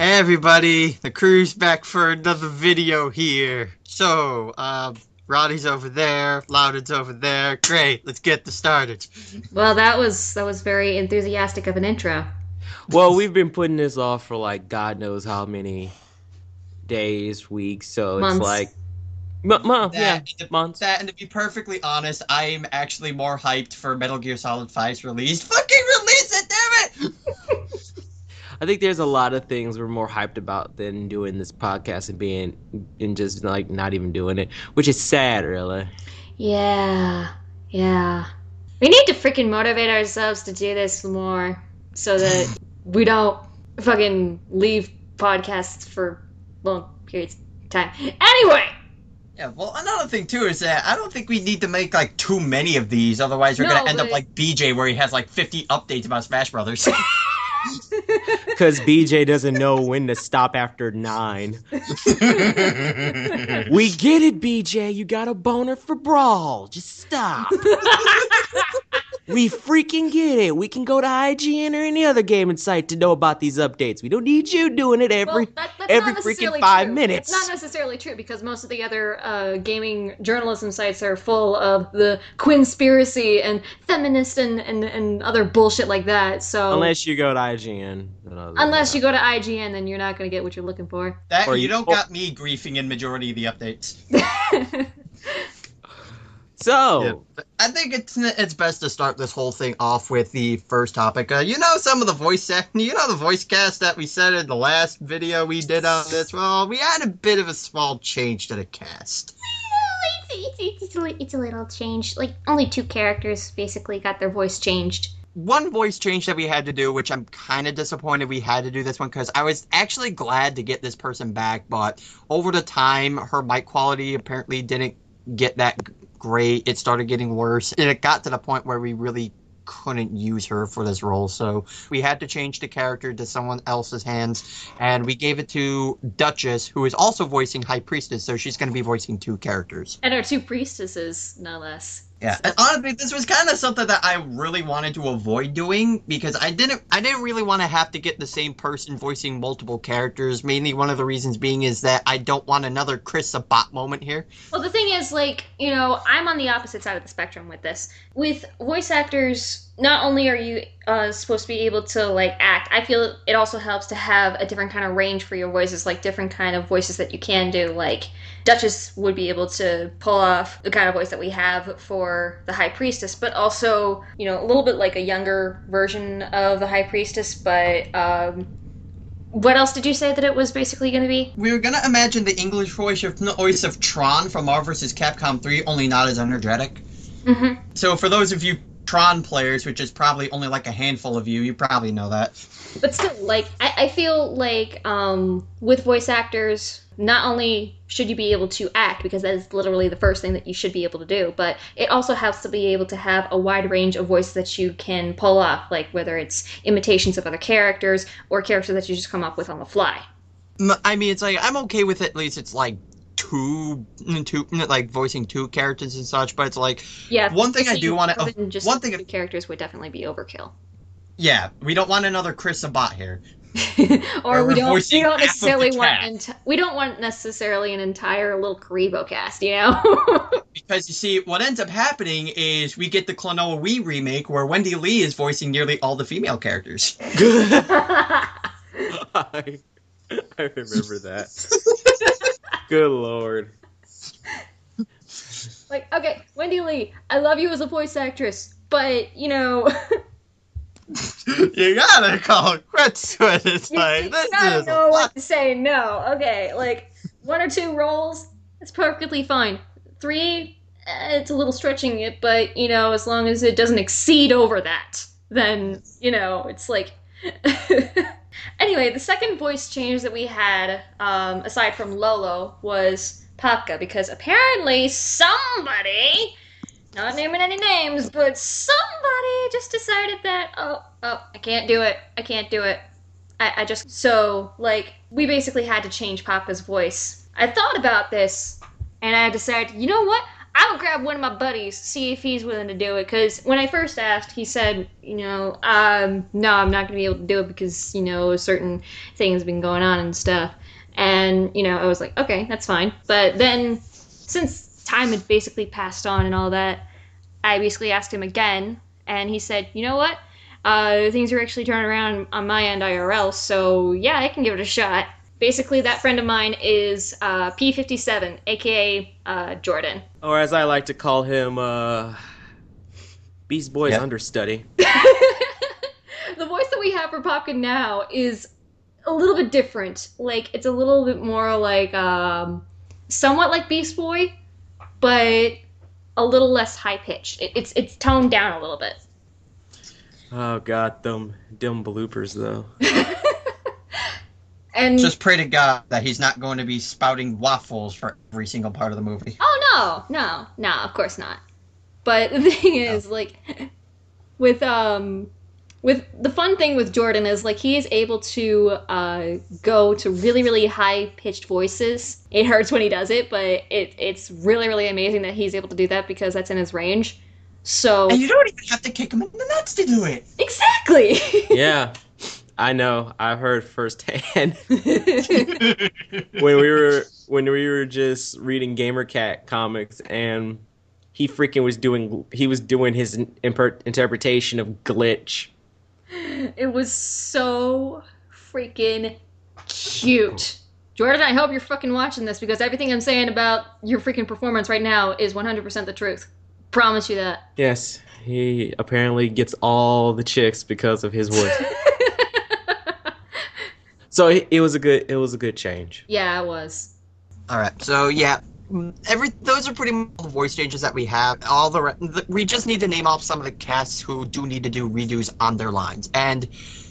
Hey everybody, the crew's back for another video here. So, Roddy's over there, Loudon's over there. Great, let's get this started. Well, that was very enthusiastic of an intro. Well, we've been putting this off for like God knows how many days, weeks. So it's Months. like, months. That, and to be perfectly honest, I'm actually more hyped for Metal Gear Solid 5's release. Fucking release it, damn it! I think there's a lot of things we're more hyped about than doing this podcast and just like not even doing it, which is sad, really. Yeah. We need to freaking motivate ourselves to do this more so that we don't fucking leave podcasts for long periods of time. Anyway! Yeah, well, another thing too is that I don't think we need to make like too many of these, otherwise we're gonna end up like BJ where he has like 50 updates about Smash Brothers. Because BJ doesn't know when to stop after 9. We get it, BJ. You got a boner for Brawl. Just stop. We freaking get it. We can go to IGN or any other gaming site to know about these updates. We don't need you doing it every freaking 5 minutes. It's not necessarily true because most of the other gaming journalism sites are full of the Quinspiracy and feminist and other bullshit like that. So unless you go to IGN. Unless you go to IGN, then you're not going to get what you're looking for. That or you don't got me griefing in majority of the updates. So, yeah, I think it's best to start this whole thing off with the first topic. Some of the the voice cast that we said in the last video we did on this. Well, we had a bit of a small change to the cast. It's a little change. Like, only 2 characters basically got their voice changed. One voice change that we had to do, which I'm kind of disappointed we had to do this one, because I was actually glad to get this person back, but over the time, her mic quality apparently didn't get that great. It started getting worse, and it got to the point where we really couldn't use her for this role, so we had to change the character to someone else's hands, and we gave it to Duchess, who is also voicing High Priestess, so she's going to be voicing 2 characters. And our 2 priestesses, no less. Yeah, and honestly, this was kind of something that I really wanted to avoid doing, because I didn't really want to have to get the same person voicing multiple characters. Mainly one of the reasons being is that I don't want another Chris Sabat moment here. Well, the thing is, I'm on the opposite side of the spectrum with this. With voice actors, not only are you supposed to be able to, act, I feel it also helps to have a different kind of range for your voices, different kind of voices that you can do, Duchess would be able to pull off the kind of voice that we have for the High Priestess, but also, a little bit like a younger version of the High Priestess, but, what else did you say that it was basically going to be? We were going to imagine the English voice of Tron from Marvel vs. Capcom 3, only not as energetic. Mm-hmm. So for those of you Tron players, which is probably only a handful of you probably know that. But still, I feel like with voice actors, not only should you be able to act, because that is literally the first thing that you should be able to do, but it also helps to be able to have a wide range of voices that you can pull off, whether it's imitations of other characters or characters that you just come up with on the fly. I mean, it's I'm okay with it, at least it's two voicing 2 characters and such, but it's yeah, one thing I do want to one thing 2 characters would definitely be overkill. Yeah, we don't want another Chris Sabat here. Or we don't necessarily want necessarily an entire little Karibo cast, Because you see, what ends up happening is we get the Klonoa Wii remake where Wendy Lee is voicing nearly all the female characters. I remember that. Good lord. Okay, Wendy Lee, I love you as a voice actress, but, You gotta call it quits to it. It's you gotta know what to say no. Okay, 1 or 2 roles, it's perfectly fine. 3, it's a little stretching it, but, as long as it doesn't exceed over that, then, it's Anyway, the second voice change that we had, aside from Lolo, was Papka, because apparently somebody, not naming any names, but somebody just decided that, oh, I can't do it. We basically had to change Papka's voice. I thought about this, and I decided, you know what? I would grab one of my buddies, see if he's willing to do it. Because when I first asked, he said, no, I'm not going to be able to do it because, certain things have been going on and stuff. And, I was like, okay, that's fine. But then, since time had basically passed on and all that, I basically asked him again, and he said, you know what? Things are actually turning around on my end IRL, so yeah, I can give it a shot. Basically, that friend of mine is P57, aka Jordan. Or as I like to call him, Beast Boy's understudy. The voice that we have for Popkin now is a little bit different. Like, it's a little bit more like, somewhat like Beast Boy, but a little less high-pitched. It's toned down a little bit. Oh god, them bloopers though. And just pray to God that he's not going to be spouting waffles for every single part of the movie. Oh no, of course not. But the thing is, like, with the fun thing with Jordan is, like, he is able to go to really, really high-pitched voices. It hurts when he does it, but it's really, really amazing that he's able to do that because that's in his range. So, and you don't even have to kick him in the nuts to do it. Exactly. Yeah, I know. I've heard firsthand. when we were just reading GamerCat comics, and he freaking was doing his interpretation of Glitch. It was so freaking cute. Jordan, I hope you're fucking watching this because everything I'm saying about your freaking performance right now is 100% the truth. Promise you that. Yes, he apparently gets all the chicks because of his voice. So it was a good change. Yeah, it was. All right, so yeah, those are pretty much the voice changes that we have. We just need to name off some of the casts who do need to do redos on their lines, and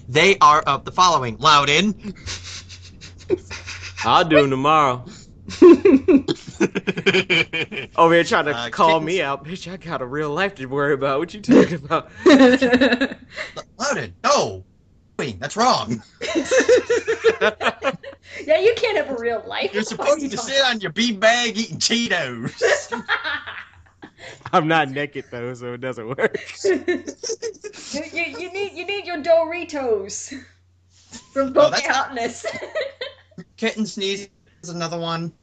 they are of the following: Loudon. I'll do them tomorrow. Over here trying to call me out, bitch. I got a real life to worry about. What you talking about? Loudon, no, wait, that's wrong. Yeah, you can't have a real life. You're supposed to sit on your beanbag eating Cheetos. I'm not naked though, so it doesn't work. you need your Doritos from Pocahontas. Kitten Sneeze is another one.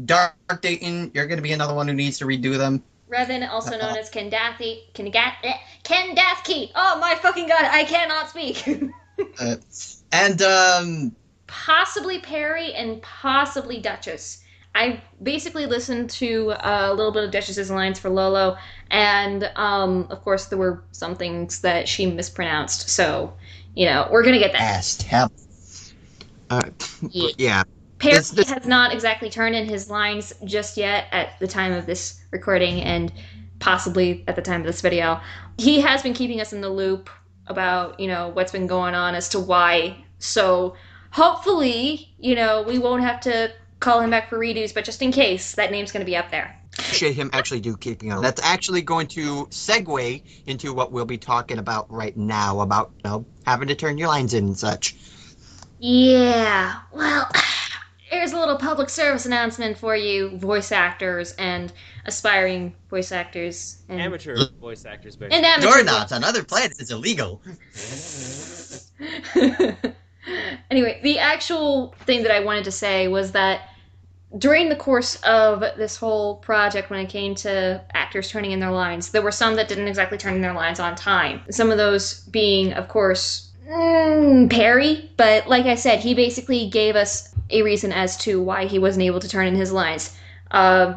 Dark Dayton, you're going to be another one who needs to redo them. Revan, also known as Kendathki. Oh my fucking god, I cannot speak. And possibly Perry and possibly Duchess. I basically listened to a little bit of Duchess's lines for Lolo, and of course there were some things that she mispronounced. So, we're gonna get that. Ass hell. Yeah. Perry has not exactly turned in his lines just yet at the time of this recording, and possibly at the time of this video. He has been keeping us in the loop about, what's been going on as to why. So hopefully, we won't have to call him back for redos, but just in case, that name's going to be up there. Appreciate him actually keeping on. That's actually going to segue into what we'll be talking about right now, about having to turn your lines in and such. Yeah, well, here's a little public service announcement for you voice actors and aspiring voice actors. And amateur voice actors, but and amateur You're not. On other planets, it's illegal. Anyway, the actual thing that I wanted to say was that during the course of this whole project, when it came to actors turning in their lines, there were some that didn't exactly turn in their lines on time. Some of those being, of course, Perry, but like I said, he basically gave us a reason as to why he wasn't able to turn in his lines.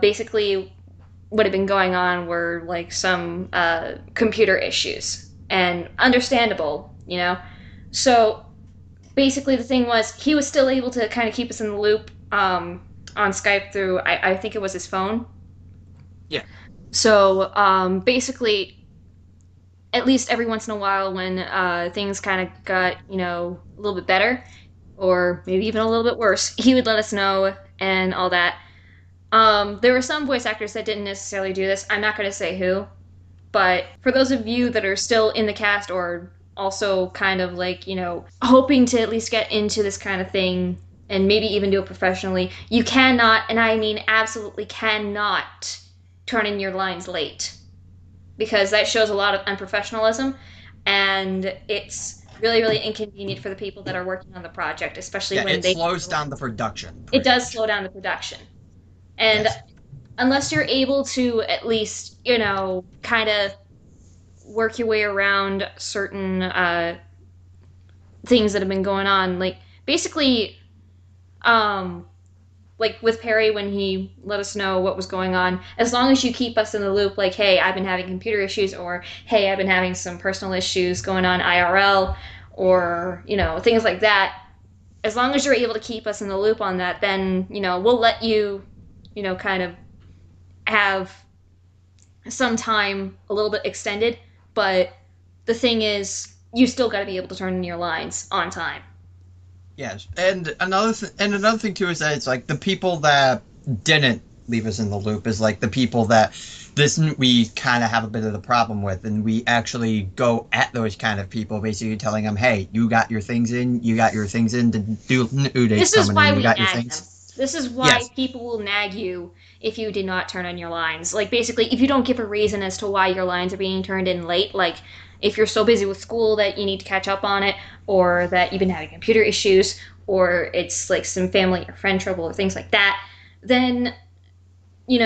Basically, what had been going on were like some computer issues, and understandable, So basically, the thing was he was still able to kind of keep us in the loop on Skype through I think it was his phone. Yeah. So basically, at least every once in a while when things kind of got, a little bit better, or maybe even a little bit worse, he would let us know and all that. There were some voice actors that didn't necessarily do this. I'm not going to say who, but for those of you that are still in the cast or also kind of like, hoping to at least get into this kind of thing and maybe even do it professionally, you cannot, and I mean absolutely cannot, turn in your lines late, because that shows a lot of unprofessionalism, and it's really, really inconvenient for the people that are working on the project, especially when it slows down the production. It does much. slow down the production. And Yes. unless you're able to at least, kind of work your way around certain things that have been going on, like basically, like with Perry when he let us know what was going on, as long as you keep us in the loop, like, hey, I've been having computer issues, or hey, I've been having some personal issues going on IRL, or things like that. As long as you're able to keep us in the loop on that, then we'll let you kind of have some time a little bit extended. But the thing is, you still got to be able to turn in your lines on time. Yes, and another thing too is that it's like the people that didn't leave us in the loop is like the people that we kind of have a bit of the problem with, and we actually go at those kind of people, basically telling them, hey, you got your things in to do Ude's This is why we got nag your them. things. This is why people will nag you if you did not turn in your lines. Like, basically, if you don't give a reason as to why your lines are being turned in late, like if you're so busy with school that you need to catch up on it, or that you've been having computer issues, or it's like some family or friend trouble or things like that, then, you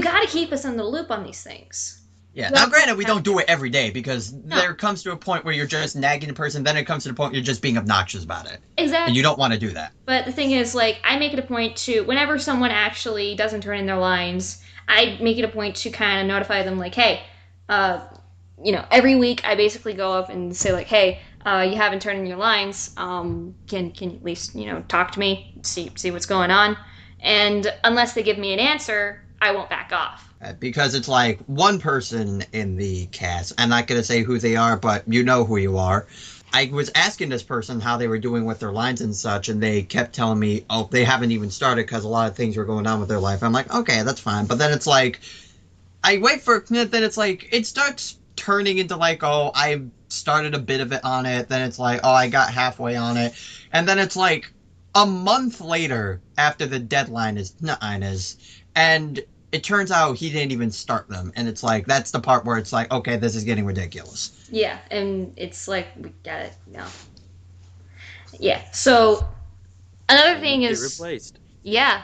got to keep us in the loop on these things. Yeah, now granted, we don't do it every day, because there comes to a point where you're just nagging a person, then it comes to the point where you're just being obnoxious about it. Exactly. And you don't want to do that. But the thing is, like, I make it a point to, whenever someone actually doesn't turn in their lines, I make it a point to kind of notify them, like, hey, every week I basically go up and say, like, hey, you haven't turned in your lines. Can you at least, talk to me, see what's going on? And unless they give me an answer, I won't back off. Because it's like one person in the cast, I'm not going to say who they are, but you know who you are. I was asking this person how they were doing with their lines and such, and they kept telling me, oh, they haven't even started because a lot of things were going on with their life. I'm like, okay, that's fine. But then it's like, I wait for a minute, then it's like, it starts turning into like, oh, I started a bit of it on it. Then it's like, oh, I got halfway on it. And then it's like a month later after the deadline is, and it turns out he didn't even start them. And it's like, that's the part where it's like, okay, this is getting ridiculous. Yeah, and it's like, we gotta, Yeah, so another thing is... Get replaced. Yeah,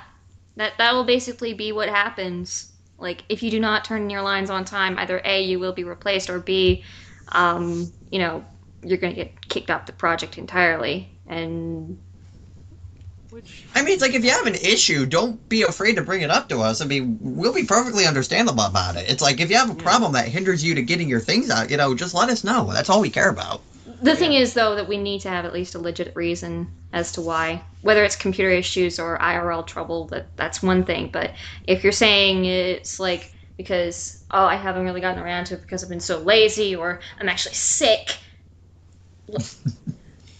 that will basically be what happens. Like, if you do not turn in your lines on time, either A, you will be replaced, or B, you're going to get kicked off the project entirely. And I mean, it's like, if you have an issue, don't be afraid to bring it up to us. I mean, we'll be perfectly understandable about it. It's like, if you have a problem that hinders you to getting your things out, just let us know. That's all we care about. The thing is, though, that we need to have at least a legit reason as to why. Whether it's computer issues or IRL trouble, that's one thing. But if you're saying it's like because, oh, I haven't really gotten around to it because I've been so lazy, or I'm actually sick.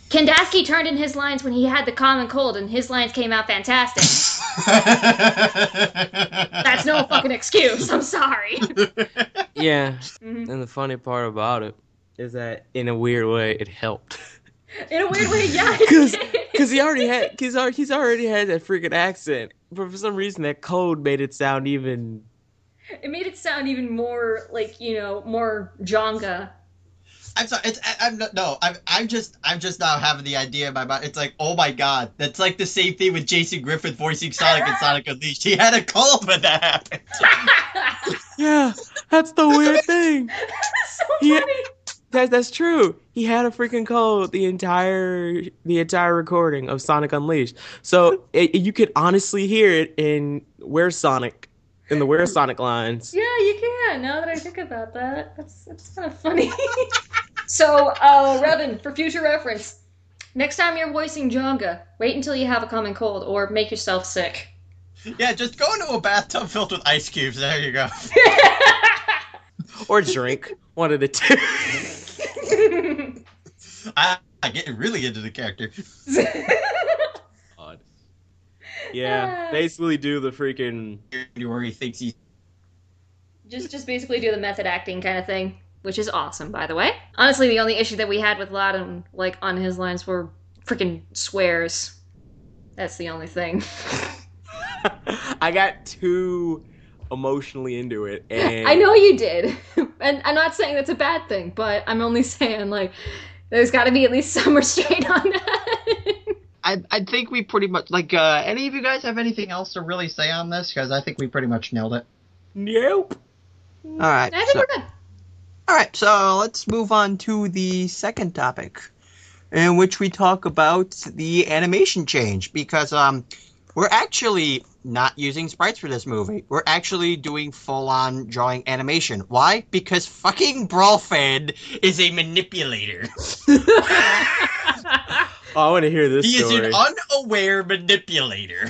Kandaski turned in his lines when he had the common cold, and his lines came out fantastic. That's no fucking excuse. I'm sorry. Yeah, Mhm. and the funny part about it is that, in a weird way, it helped. In a weird way, yeah. Because he's already had that freaking accent, but for some reason that code made it sound even. It made it sound even more like more Jonga. I'm sorry. I'm just now having the idea in my mind. It's like, oh my god, that's like the same thing with Jason Griffith voicing Sonic in Sonic Unleashed. He had a cold when that happened. Yeah, that's the weird thing. So funny. That's true. He had a freaking cold the entire recording of Sonic Unleashed. So you could honestly hear it in Where's Sonic lines. Yeah, you can. Now that I think about that, that's kind of funny. So, Revan, for future reference, next time you're voicing Jonga, wait until you have a common cold or make yourself sick. Yeah, just go into a bathtub filled with ice cubes. There you go. Or drink. One of the two. I'm getting really into the character. Odd. Yeah, basically do the freaking... Where he thinks he's... Just basically do the method acting kind of thing, which is awesome, by the way. Honestly, the only issue that we had with Loudon, like, on his lines were freaking swears. That's the only thing. I got two emotionally into it. And I know you did. And I'm not saying that's a bad thing, but I'm only saying, like, there's got to be at least some restraint on that. I think we pretty much, like, any of you guys have anything else to really say on this? Because I think we pretty much nailed it. Nope. All right. I think we're good. All right, so let's move on to the second topic, in which we talk about the animation change, because we're actually not using sprites for this movie. We're actually doing full-on drawing animation. Why? Because fucking Brawlfan is a manipulator. Oh, I want to hear this He story. is an unaware manipulator.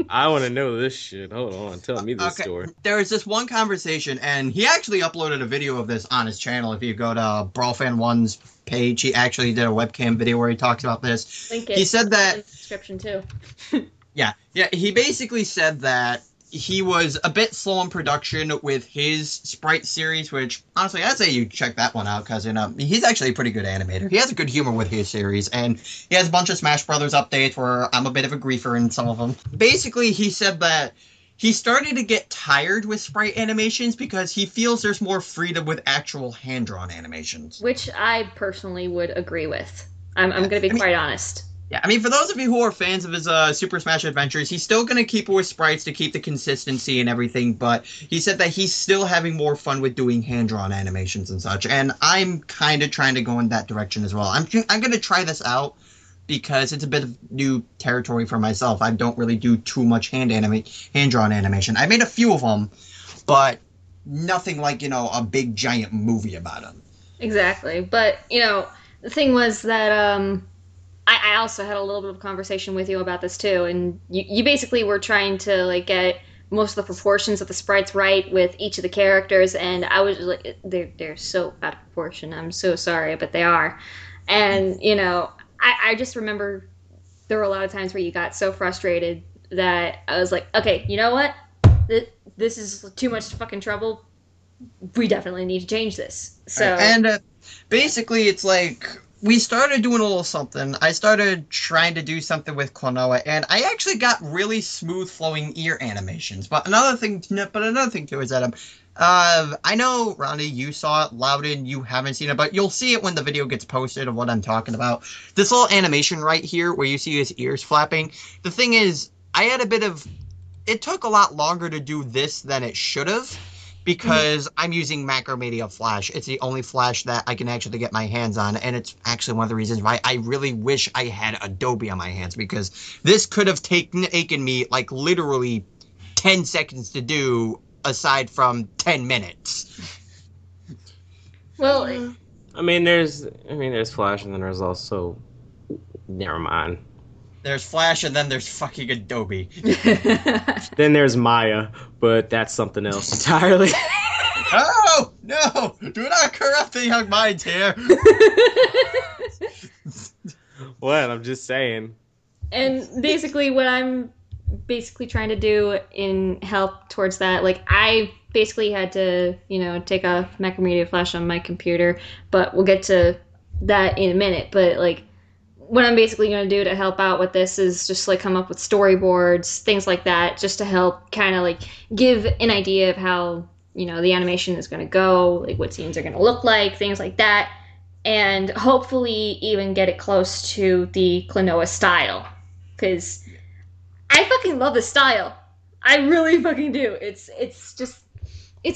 I want to know this shit. Hold on, tell me this story. There was this one conversation, and he actually uploaded a video of this on his channel. If you go to Brawlfan1's page, he actually did a webcam video where he talks about this. Link it He said that in the description too. Yeah, he basically said that he was a bit slow in production with his sprite series, which, honestly, I'd say you check that one out, because, he's actually a pretty good animator. He has a good humor with his series, and he has a bunch of Smash Brothers updates where I'm a bit of a griefer in some of them. Basically, he said that he started to get tired with sprite animations because he feels there's more freedom with actual hand-drawn animations. Which I personally would agree with. I'm going to be quite honest. Yeah, I mean, for those of you who are fans of his Super Smash Adventures, he's still going to keep it with sprites to keep the consistency and everything, but he said that he's still having more fun with doing hand-drawn animations and such, and I'm kind of trying to go in that direction as well. I'm going to try this out because it's a bit of new territory for myself. I don't really do too much hand-drawn animation. I made a few of them, but nothing like, a big giant movie about them. Exactly. But, the thing was that, I also had a little bit of conversation with you about this too, and you basically were trying to like get most of the proportions of the sprites right with each of the characters, and I was like, they're so out of proportion. I'm so sorry, but they are. And I just remember there were a lot of times where you got so frustrated that I was like, okay, you know what? This is too much fucking trouble. We definitely need to change this. So and basically, it's like, we started doing a little something. I started trying to do something with Klonoa, and I actually got really smooth flowing ear animations. But another thing too is that I know, Ronnie, you saw it. Loudon, you haven't seen it, but you'll see it when the video gets posted of what I'm talking about. This little animation right here, where you see his ears flapping. The thing is, it took a lot longer to do this than it should have, because I'm using Macromedia Flash. It's the only Flash that I can actually get my hands on, and it's actually one of the reasons why I really wish I had Adobe on my hands, because this could have taken me, like, literally 10 seconds to do, aside from 10 minutes. well, I mean, there's Flash, and then there's also... Never mind. There's Flash, and then there's fucking Adobe. Then there's Maya, but that's something else entirely. Oh, no! Do not corrupt the young minds here! What? I'm just saying. And basically what I'm trying to do in help towards that, like, I basically had to, take off Macromedia Flash on my computer, but we'll get to that in a minute. But, like, what I'm basically going to do to help out with this is just, like, come up with storyboards, things like that, just to help kind of, like, give an idea of how, the animation is going to go, like, what scenes are going to look like, things like that, and hopefully even get it close to the Klonoa style, because I fucking love the style. I really fucking do. It's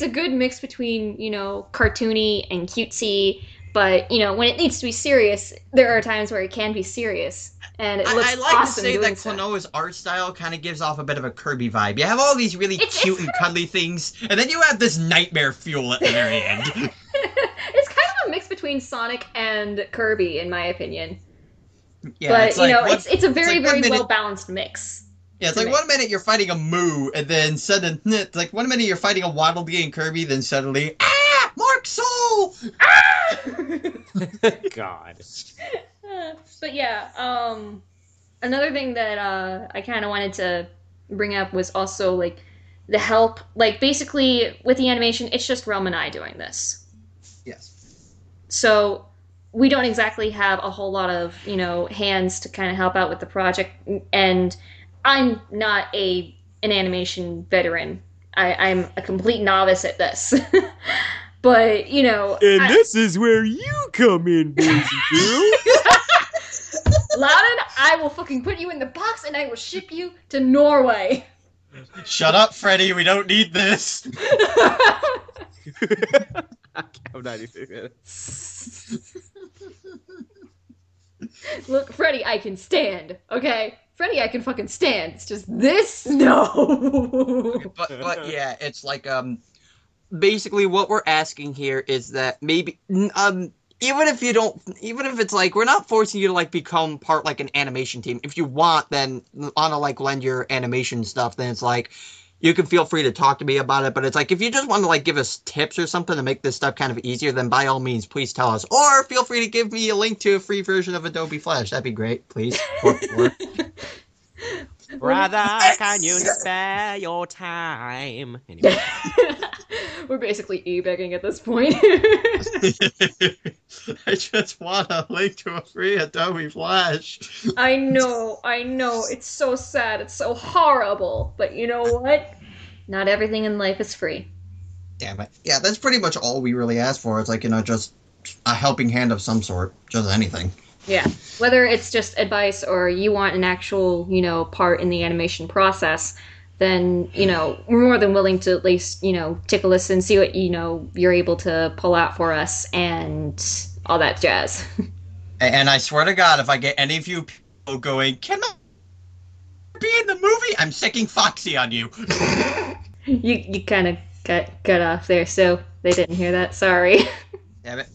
a good mix between, cartoony and cutesy. But, when it needs to be serious, there are times where it can be serious. And it looks I like awesome to say that so. Klonoa's art style kind of gives off a bit of a Kirby vibe. You have all these really cute and cuddly things, and then you have this nightmare fuel at the very end. It's kind of a mix between Sonic and Kirby, in my opinion. Yeah, but, it's like it's a very, very minute, well-balanced mix. Yeah, it's like one minute you're fighting a Moo, and then suddenly, it's like one minute you're fighting a Waddle Dee and Kirby, then suddenly, Mark Soul! God. But yeah, another thing that I kind of wanted to bring up was also, like, the help. Like, basically, with the animation, it's just Realm and I doing this. Yes. So we don't exactly have a whole lot of, hands to kind of help out with the project, and I'm not an animation veteran. I'm a complete novice at this. But, you know... And this is where you come in, boys and girls. Loudon, I will fucking put you in the box and I will ship you to Norway. Shut up, Freddy. We don't need this. I'm not even Look, Freddy, I can stand, okay? Freddy, I can fucking stand. It's just this? No. But yeah, it's like, basically what we're asking here is that maybe, even if it's like, we're not forcing you to, like, become part, like, an animation team. If you want, then, on a, like, lend your animation stuff, then it's like, you can feel free to talk to me about it, but it's like, if you just want to, like, give us tips or something to make this stuff kind of easier, then by all means, please tell us. Or feel free to give me a link to a free version of Adobe Flash. That'd be great, please. Brother, can you spare your time? Anyway. We're basically e-begging at this point. I just want a link to a free Adobe Flash. I know. It's so sad. It's so horrible. But you know what? Not everything in life is free. Damn it. Yeah, that's pretty much all we really ask for. It's like, just a helping hand of some sort. Just anything. Yeah. Whether it's just advice or you want an actual, part in the animation process, then, we're more than willing to at least, take a listen, see what, you're able to pull out for us and all that jazz. And I swear to God, if I get any of you people going, can I be in the movie? I'm sicking Foxy on you. You kind of got off there, so they didn't hear that. Sorry. Damn it.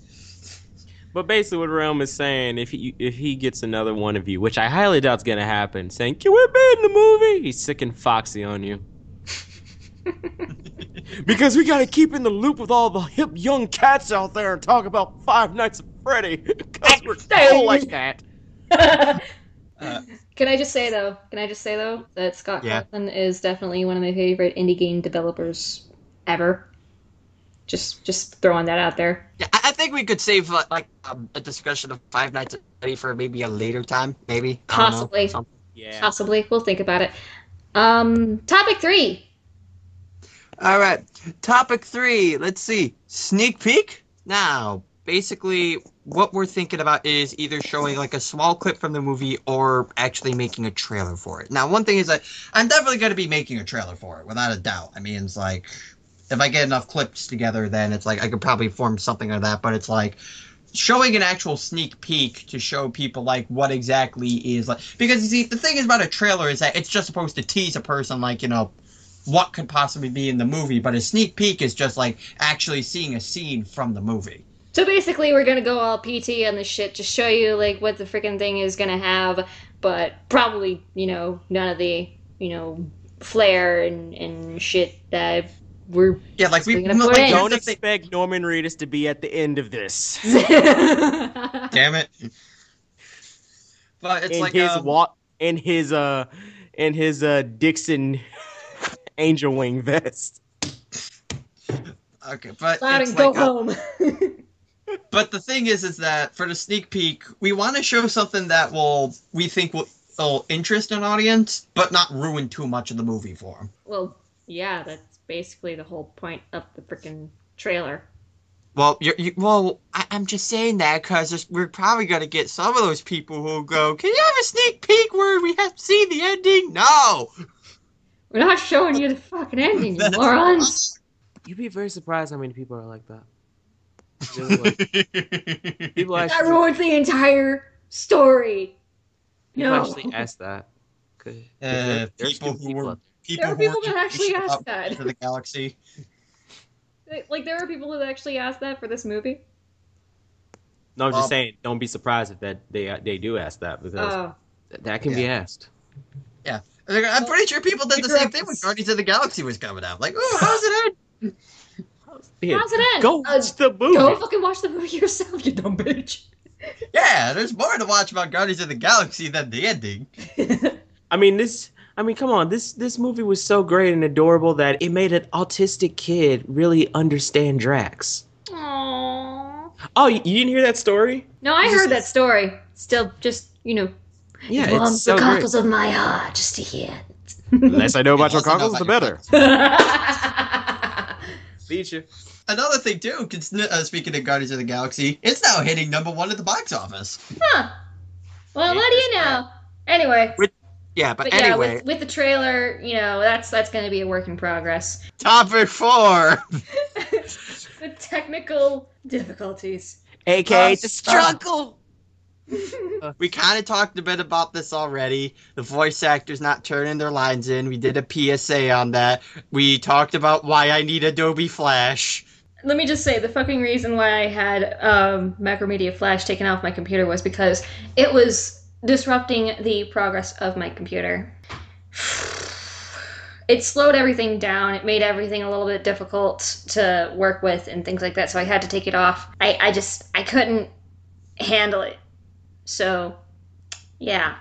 But basically what Realm is saying, if he gets another one of you, which I highly doubt is going to happen, saying, can we be in the movie? He's sicking Foxy on you. Because we got to keep in the loop with all the hip young cats out there and talk about Five Nights at Freddy. Because we're cool like that. Can I just say though that Scott Cawthon is definitely one of my favorite indie game developers ever. Just throwing that out there. Yeah, I think we could save a discussion of Five Nights at Freddy for maybe a later time. Maybe possibly. Yeah. Possibly. We'll think about it. Topic 3. All right, topic 3. Let's see. Sneak peek. Now, basically, what we're thinking about is either showing like a small clip from the movie or actually making a trailer for it. Now, one thing is that I'm definitely going to be making a trailer for it, without a doubt. I mean, it's like, if I get enough clips together, then it's like I could probably form something like that. But it's like showing an actual sneak peek to show people like what exactly is like. Because you see, the thing is about a trailer is that it's just supposed to tease a person like, what could possibly be in the movie. But a sneak peek is just like actually seeing a scene from the movie. So basically, we're gonna go all PT on the shit to show you like what the freaking thing is gonna have, but probably none of the flair and shit that we're we don't expect Norman Reedus to be at the end of this. Damn it! But it's in his Dixon angel wing vest. Okay, but Loudon, go home. But the thing is that for the sneak peek, we want to show something that we think will interest an audience, but not ruin too much of the movie for them. Well, yeah, that's basically the whole point of the freaking trailer. Well, I'm just saying that because we're probably going to get some of those people who go, can you have a sneak peek where we have to see the ending? No! We're not showing you the fucking ending, you morons! You'd be very surprised how many people are like that. People actually, that ruins the entire story. People actually ask that. There are people that actually ask that. To the galaxy. Like, there are people that actually ask that for this movie? No, I'm just saying, don't be surprised if that they do ask that, because that can be asked. Yeah. I'm pretty sure people did the same thing when Guardians of the Galaxy was coming out. Like, oh, how's it end? How's it end? Go watch the movie. Go fucking watch the movie yourself, you dumb bitch. Yeah, there's more to watch about Guardians of the Galaxy than the ending. I mean, come on. This movie was so great and adorable that it made an autistic kid really understand Drax. Aww. Oh, you didn't hear that story? No, I heard that story. Still, just, Yeah, it warms it's so the great. cockles of my heart just to hear it. The less I know about your The less I know cockles, the about your better. Beat you. Another thing too, speaking of Guardians of the Galaxy, it's now hitting #1 at the box office. Huh. Well, what do you know? Anyway. Yeah, but yeah, anyway. with the trailer, that's going to be a work in progress. Topic 4. The technical difficulties. AKA the struggle. We kind of talked a bit about this already. The voice actors not turning their lines in. We did a PSA on that. We talked about why I need Adobe Flash. Let me just say, the fucking reason why I had Macromedia Flash taken off my computer was because it was disrupting the progress of my computer. It slowed everything down. It made everything a little bit difficult to work with and things like that, so I had to take it off. I couldn't handle it. So, yeah.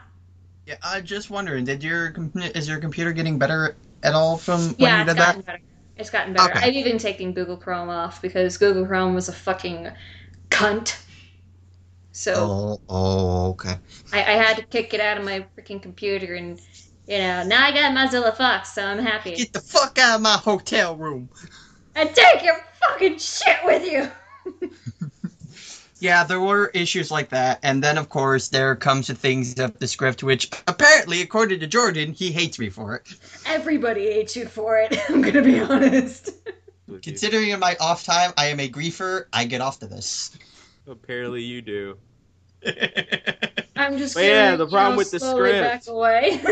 Yeah, I'm just wondering, is your computer getting better at all from when you did that? Better. It's gotten better. Okay. I've even taken Google Chrome off because Google Chrome was a fucking cunt. So okay. I had to kick it out of my freaking computer, and now I got Mozilla Fox, so I'm happy. Get the fuck out of my hotel room. And take your fucking shit with you. Yeah, there were issues like that, and then of course there comes the things of the script, which apparently, according to Jordan, he hates me for it. Everybody hates you for it. I'm gonna be honest. Considering in my off time, I am a griefer. I get off to this. Apparently you do. I'm just But gonna, yeah, the problem with the slowly script. back away.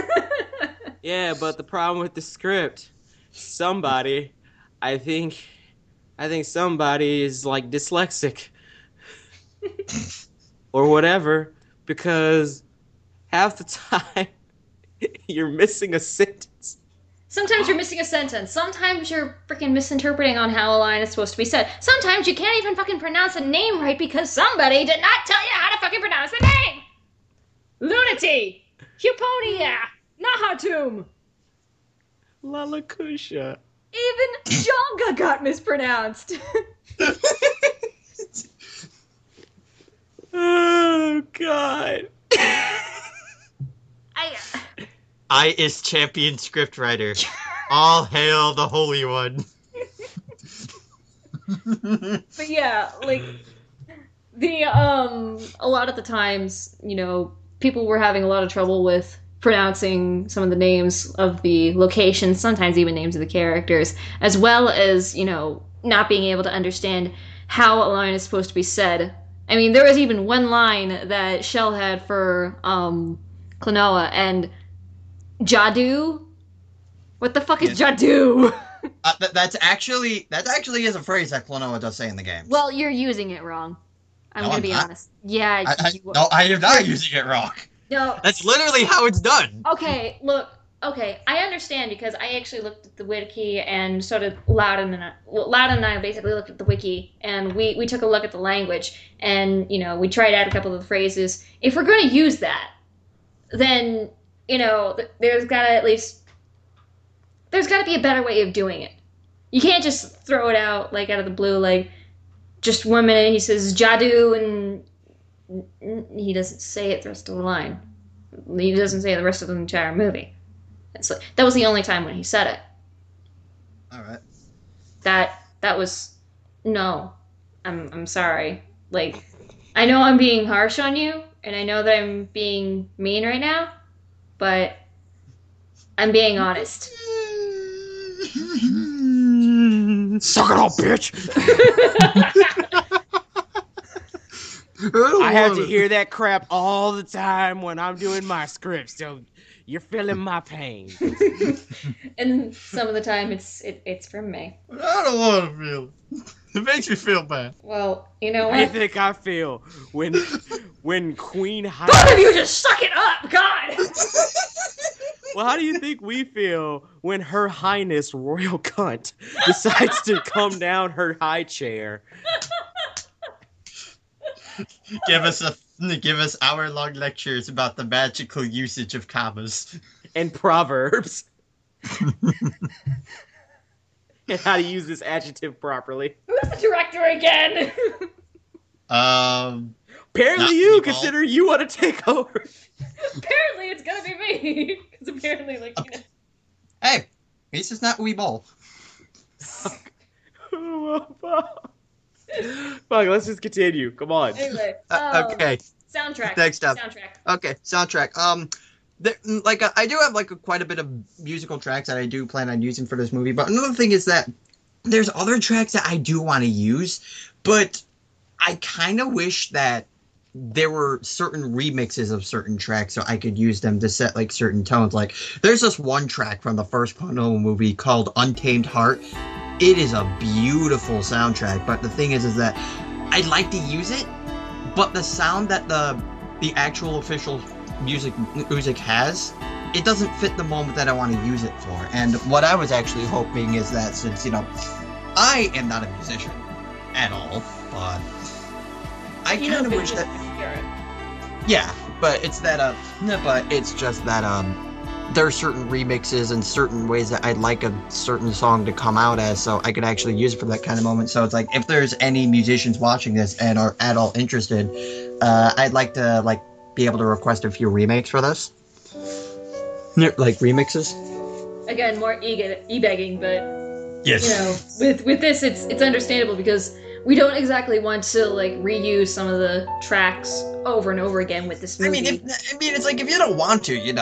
Yeah, but the problem with the script, somebody, I think somebody is like dyslexic. Or whatever, because half the time you're missing a sentence. Sometimes you're missing a sentence. Sometimes you're freaking misinterpreting on how a line is supposed to be said. Sometimes you can't even fucking pronounce a name right because somebody did not tell you how to fucking pronounce the name! Lunati! Huponia! Nahatum! Lalakusha. Even Jonga got mispronounced! Oh, God. I is champion scriptwriter. All hail the Holy One. But yeah, like, a lot of the times, people were having a lot of trouble with pronouncing some of the names of the locations, sometimes even names of the characters, as well as, not being able to understand how a line is supposed to be said. I mean, there was even one line that Shell had for Klonoa, and Jadu? What the fuck is Jadu? That actually is a phrase that Klonoa does say in the game. Well, you're using it wrong. I'm gonna be honest. Yeah. No, I am not using it wrong. No. That's literally how it's done. Okay, look. Okay, I understand because I actually looked at the wiki and sort of Loud and I basically looked at the wiki and we took a look at the language and, we tried out a couple of the phrases. If we're going to use that, then, there's got to be a better way of doing it. You can't just throw it out, like, out of the blue, like, just 1 minute he says Jadu and he doesn't say it the rest of the line. He doesn't say it the rest of the entire movie. That was the only time when he said it. All right. That was no. I'm sorry. Like, I know I'm being harsh on you, and I know that I'm being mean right now, but I'm being honest. Suck it up, bitch! I have to hear that crap all the time when I'm doing my script, so you're feeling my pain. And some of the time it's from me. I don't want to feel it. It makes me feel bad. Well, you know what? I think I feel when Queen Both of you just suck it up, God! Well, how do you think we feel when Her Highness Royal Cunt decides to come down her high chair? Give us hour-long lectures about the magical usage of commas and proverbs. And how to use this adjective properly. Who's the director again? Apparently you, consider you want to take over. Apparently it's gonna be me. Because apparently, Hey, at least it's not Wee Bowl. Fuck, let's just continue. Come on. Anyway, Okay, soundtrack. next up. Soundtrack. Okay, soundtrack. I do have quite a bit of musical tracks that I do plan on using for this movie. But another thing is that there's other tracks that I do want to use, but I kind of wish that there were certain remixes of certain tracks so I could use them to set like certain tones. Like there's this one track from the first Klonoa movie called Untamed Heart. It is a beautiful soundtrack, but the thing is that I'd like to use it, but the sound that the actual official music has, it doesn't fit the moment that I want to use it for. And what I was actually hoping is that since, I am not a musician at all, but I kind of wish that... Yeah, but it's that, but it's just that, there are certain remixes and certain ways that I'd like a certain song to come out as, so I could actually use it for that kind of moment. So it's like, if there's any musicians watching this and are at all interested, I'd like to, be able to request a few remakes for this. Like, remixes? Again, more e-begging, but, yes. with this, it's understandable because we don't exactly want to, reuse some of the tracks over and over again with this movie. It's like, if you don't want to,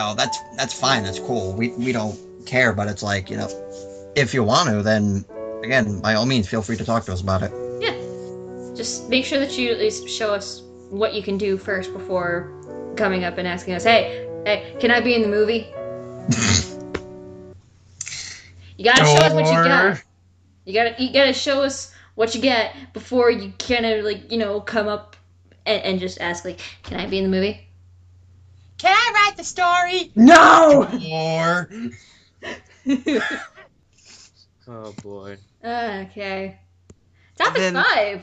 that's fine, that's cool. We don't care, but it's like, if you want to, then, again, by all means, feel free to talk to us about it. Yeah. Just make sure that you at least show us what you can do first before coming up and asking us, hey, can I be in the movie? You gotta show us what you got. You gotta show us what you get before you kind of come up and just ask can I be in the movie? Can I write the story? No! Or... Oh boy. Okay. Topic 5.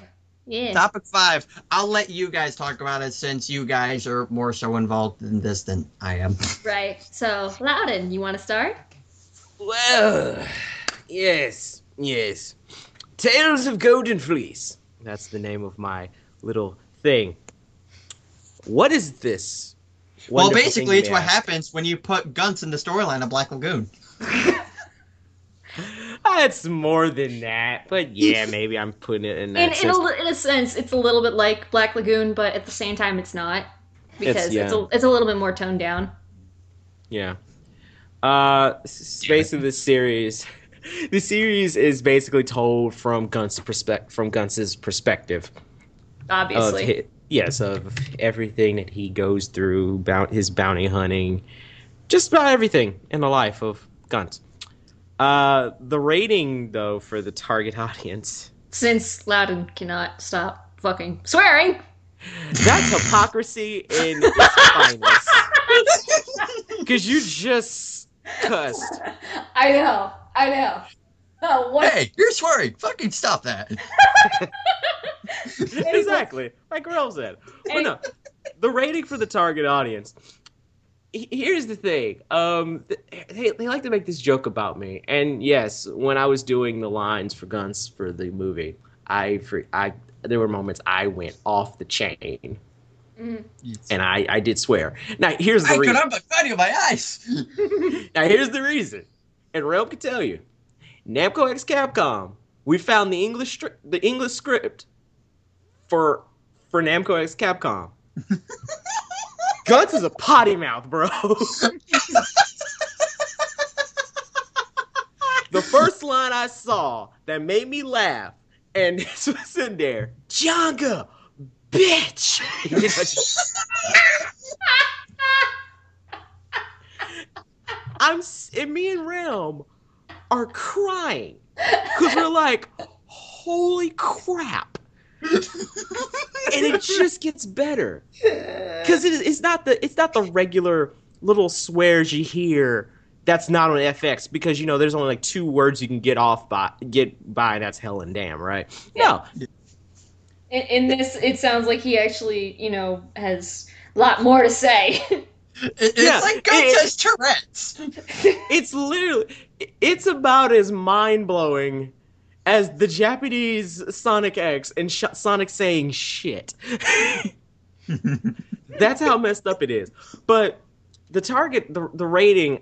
Yeah. Topic 5. I'll let you guys talk about it since you guys are more so involved in this than I am. Right. So, Loudon, you want to start? Well, yes. Tales of Golden Fleece. That's the name of my little thing. What is this? Well, basically, it's what happens when you put Gunts in the storyline of Black Lagoon. It's more than that, but yeah, maybe I'm putting it in that in a sense, it's a little bit like Black Lagoon, but at the same time, it's not because it's a little bit more toned down. Yeah. Space of the series. The series is basically told from Gunts's perspective. Obviously. Of everything that he goes through, about his bounty hunting, just about everything in the life of Gunt. The rating, though, for the target audience... Since Loudon cannot stop fucking swearing... That's hypocrisy in its finest. Because you just cussed. I know. Oh, what? Hey, you're swearing. Fucking stop that. Exactly. Like Rel said. But no, the rating for the target audience... Here's the thing. They like to make this joke about me, and yes, when I was doing the lines for Guns for the movie, there were moments I went off the chain, and I did swear. Now here's the reason. I'm fighting my eyes. Now here's the reason, and Rel can tell you. Namco X Capcom, we found the English script for Namco X Capcom. Guts is a potty mouth, bro. The first line I saw that made me laugh, and this was in there, Jonga, bitch. And me and Realm are crying because we're like, holy crap. And it just gets better because it's not the regular little swears you hear that's not on FX, because there's only like 2 words you can get by, and that's hell and damn, right? No. In this, it sounds like he actually has a lot more to say. It's like Guts has Tourette's. It's about as mind-blowing as the Japanese Sonic X and Sonic saying shit. That's how messed up it is. But the rating,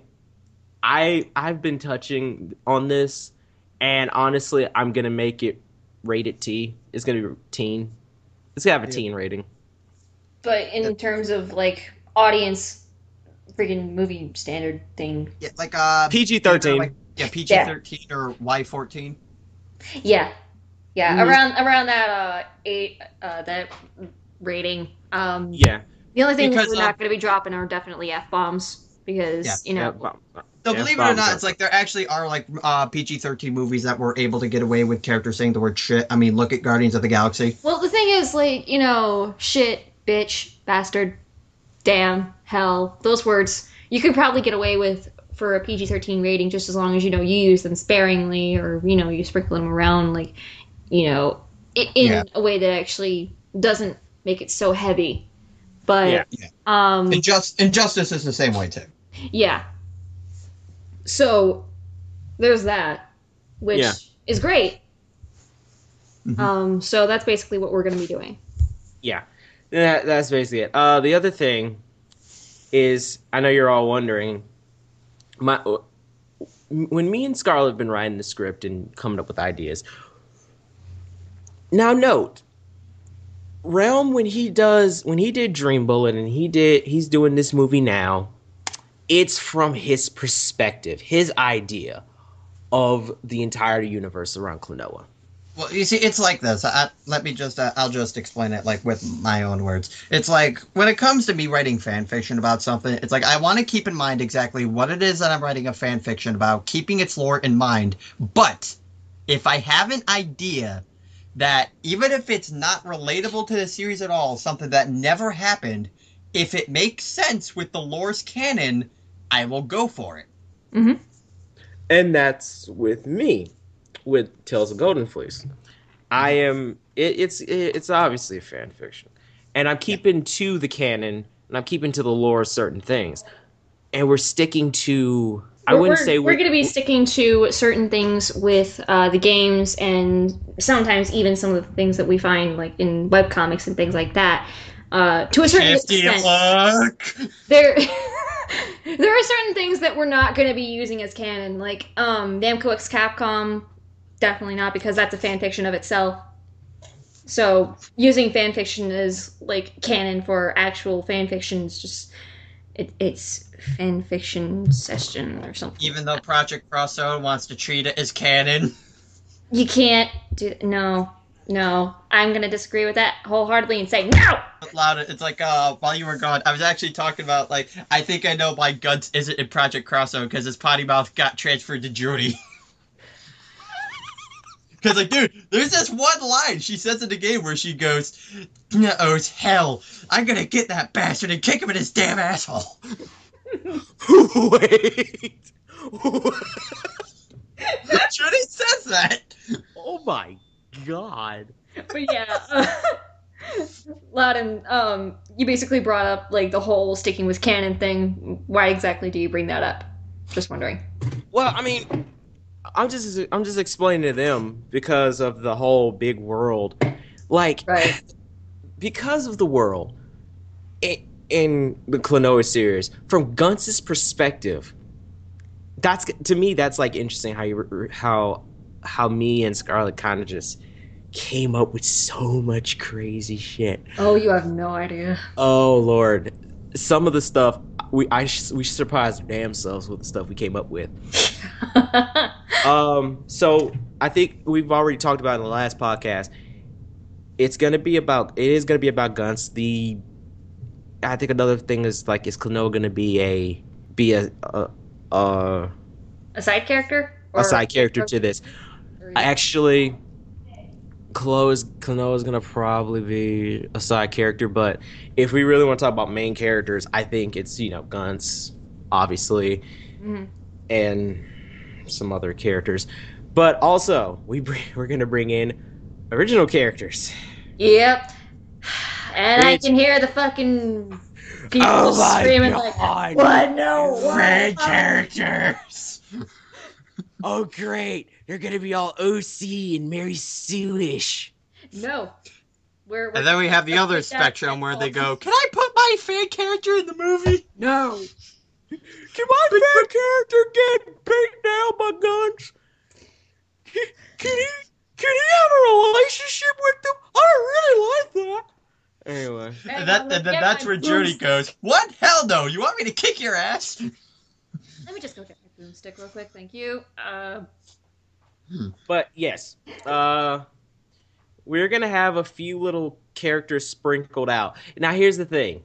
I've been touching on this, and honestly, I'm gonna make it rated T. It's gonna be teen. It's gonna have a teen rating. But in terms of like audience, freaking movie standard thing. Yeah, like PG-13. Like, yeah, PG-13 or Y-14. Yeah, yeah, Mhm. around that that rating. Yeah. The only thing Because, we're not going to be dropping are definitely f bombs because Yeah, So yeah, believe it or not, it's like there actually are like PG-13 movies that were able to get away with characters saying the word shit. I mean, look at Guardians of the Galaxy. well, the thing is, like, shit, bitch, bastard, damn, hell, those words you could probably get away with for a PG-13 rating just as long as you use them sparingly or you sprinkle them around like in a way that actually doesn't make it so heavy. But Injustice is the same way too. Yeah. So there's that, which is great. Mhm. So that's basically what we're going to be doing. Yeah. That's basically it. The other thing is, I know you're all wondering, when me and Scarlett have been writing the script and coming up with ideas. Now note, Realm when he did Dream Bullet and he's doing this movie now, it's from his perspective, his idea of the entire universe around Klonoa. Well, you see, it's like this. I'll just explain it like with my own words. It's like when it comes to me writing fan fiction about something, it's like I want to keep in mind exactly what it is that I'm writing a fan fiction about, keeping its lore in mind. But if I have an idea that even if it's not relatable to the series at all, something that never happened, if it makes sense with the lore's canon, I will go for it. Mm-hmm. And that's with me, with Tales of Golden Fleece. It's obviously a fan fiction. And I'm keeping to the canon, and I'm keeping to the lore of certain things. And we're sticking to... We're going to be sticking to certain things with the games and sometimes even some of the things that we find like in webcomics and things like that. To a certain extent. There are certain things that we're not going to be using as canon, like Namco X Capcom, definitely not, because that's a fan fiction of itself. So using fan fiction as like canon for actual fan fiction is just it's fan fiction session or something. Even though Project Crossover wants to treat it as canon, you can't do no. I'm gonna disagree with that wholeheartedly and say no. Loud. It's like while you were gone, I was actually talking about like I think I know why Guts isn't in Project Crossover because his potty mouth got transferred to Judy. Because like, dude, there's this one line she says in the game where she goes, "Oh, it's hell! I'm gonna get that bastard and kick him in his damn asshole." Wait. Judy says that. Oh my god. But yeah, Loudon, you basically brought up like the whole sticking with canon thing. Why exactly do you bring that up? Just wondering. Well, I mean, I'm just explaining to them because of the whole big world, like, right? Because of the world in the Klonoa series, from Guntz's perspective, that's to me that's like interesting how me and Scarlett kind of just came up with so much crazy shit. Oh, you have no idea. Oh Lord, some of the stuff we surprised our damn selves with the stuff we came up with. So I think we've already talked about in the last podcast. It is gonna be about Guntz. I think another thing is like, is Klonoa gonna be a side character? A side character to this. Actually, Klonoa's gonna probably be a side character, but if we really want to talk about main characters, I think it's Guntz, obviously, and some other characters. But also, we're gonna bring in original characters. Yep. And I can hear the fucking people screaming like, "What? No, what? Characters." Oh great, they're gonna be all OC and Mary Sue-ish. No. And then we have the other spectrum where they go, "Can I put my fan character in the movie?" No. Can my fan character get beat down by guns? Can he have a relationship with them? I really like that. Anyway. And then that's where Judy goes, what? Hell no, you want me to kick your ass? Let me just go get my broomstick real quick, thank you. But yes, we're gonna have a few little characters sprinkled out. Now here's the thing.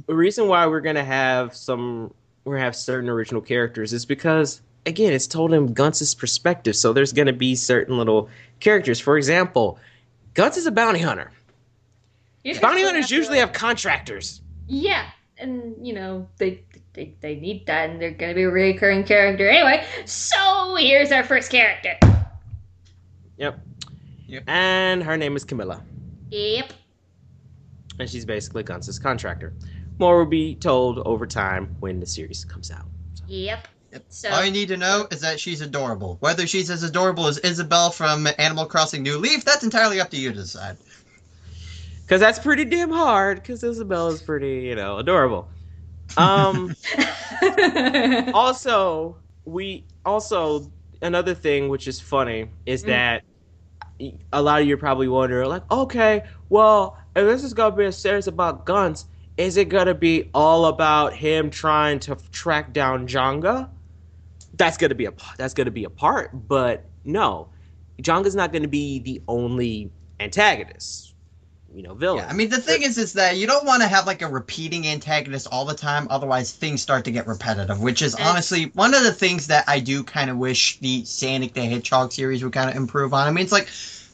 The reason why we're gonna have certain original characters is because, again, it's told in Guntz's perspective, so there's gonna be certain little characters. For example, Guntz is a bounty hunter. Bounty hunters usually have contractors. Yeah, and they need that, and they're gonna be a recurring character anyway. So here's our first character. Yep. And her name is Camilla. Yep. And she's basically Guntz's contractor. More will be told over time when the series comes out. So. Yep. So, all you need to know is that she's adorable. Whether she's as adorable as Isabelle from Animal Crossing New Leaf, that's entirely up to you to decide. Because that's pretty damn hard, because Isabelle is pretty, adorable. Also, another thing which is funny is that a lot of you probably wonder, like, okay, well, if this is going to be a series about Guntz, is it going to be all about him trying to track down Jonga? That's going to be a part, but no. Jonga's not going to be the only antagonist. Villain. Yeah, I mean, the thing is that you don't want to have like a repeating antagonist all the time, otherwise things start to get repetitive, which is honestly one of the things that I do kind of wish the Sonic the Hedgehog series would kind of improve on. I mean, it's like,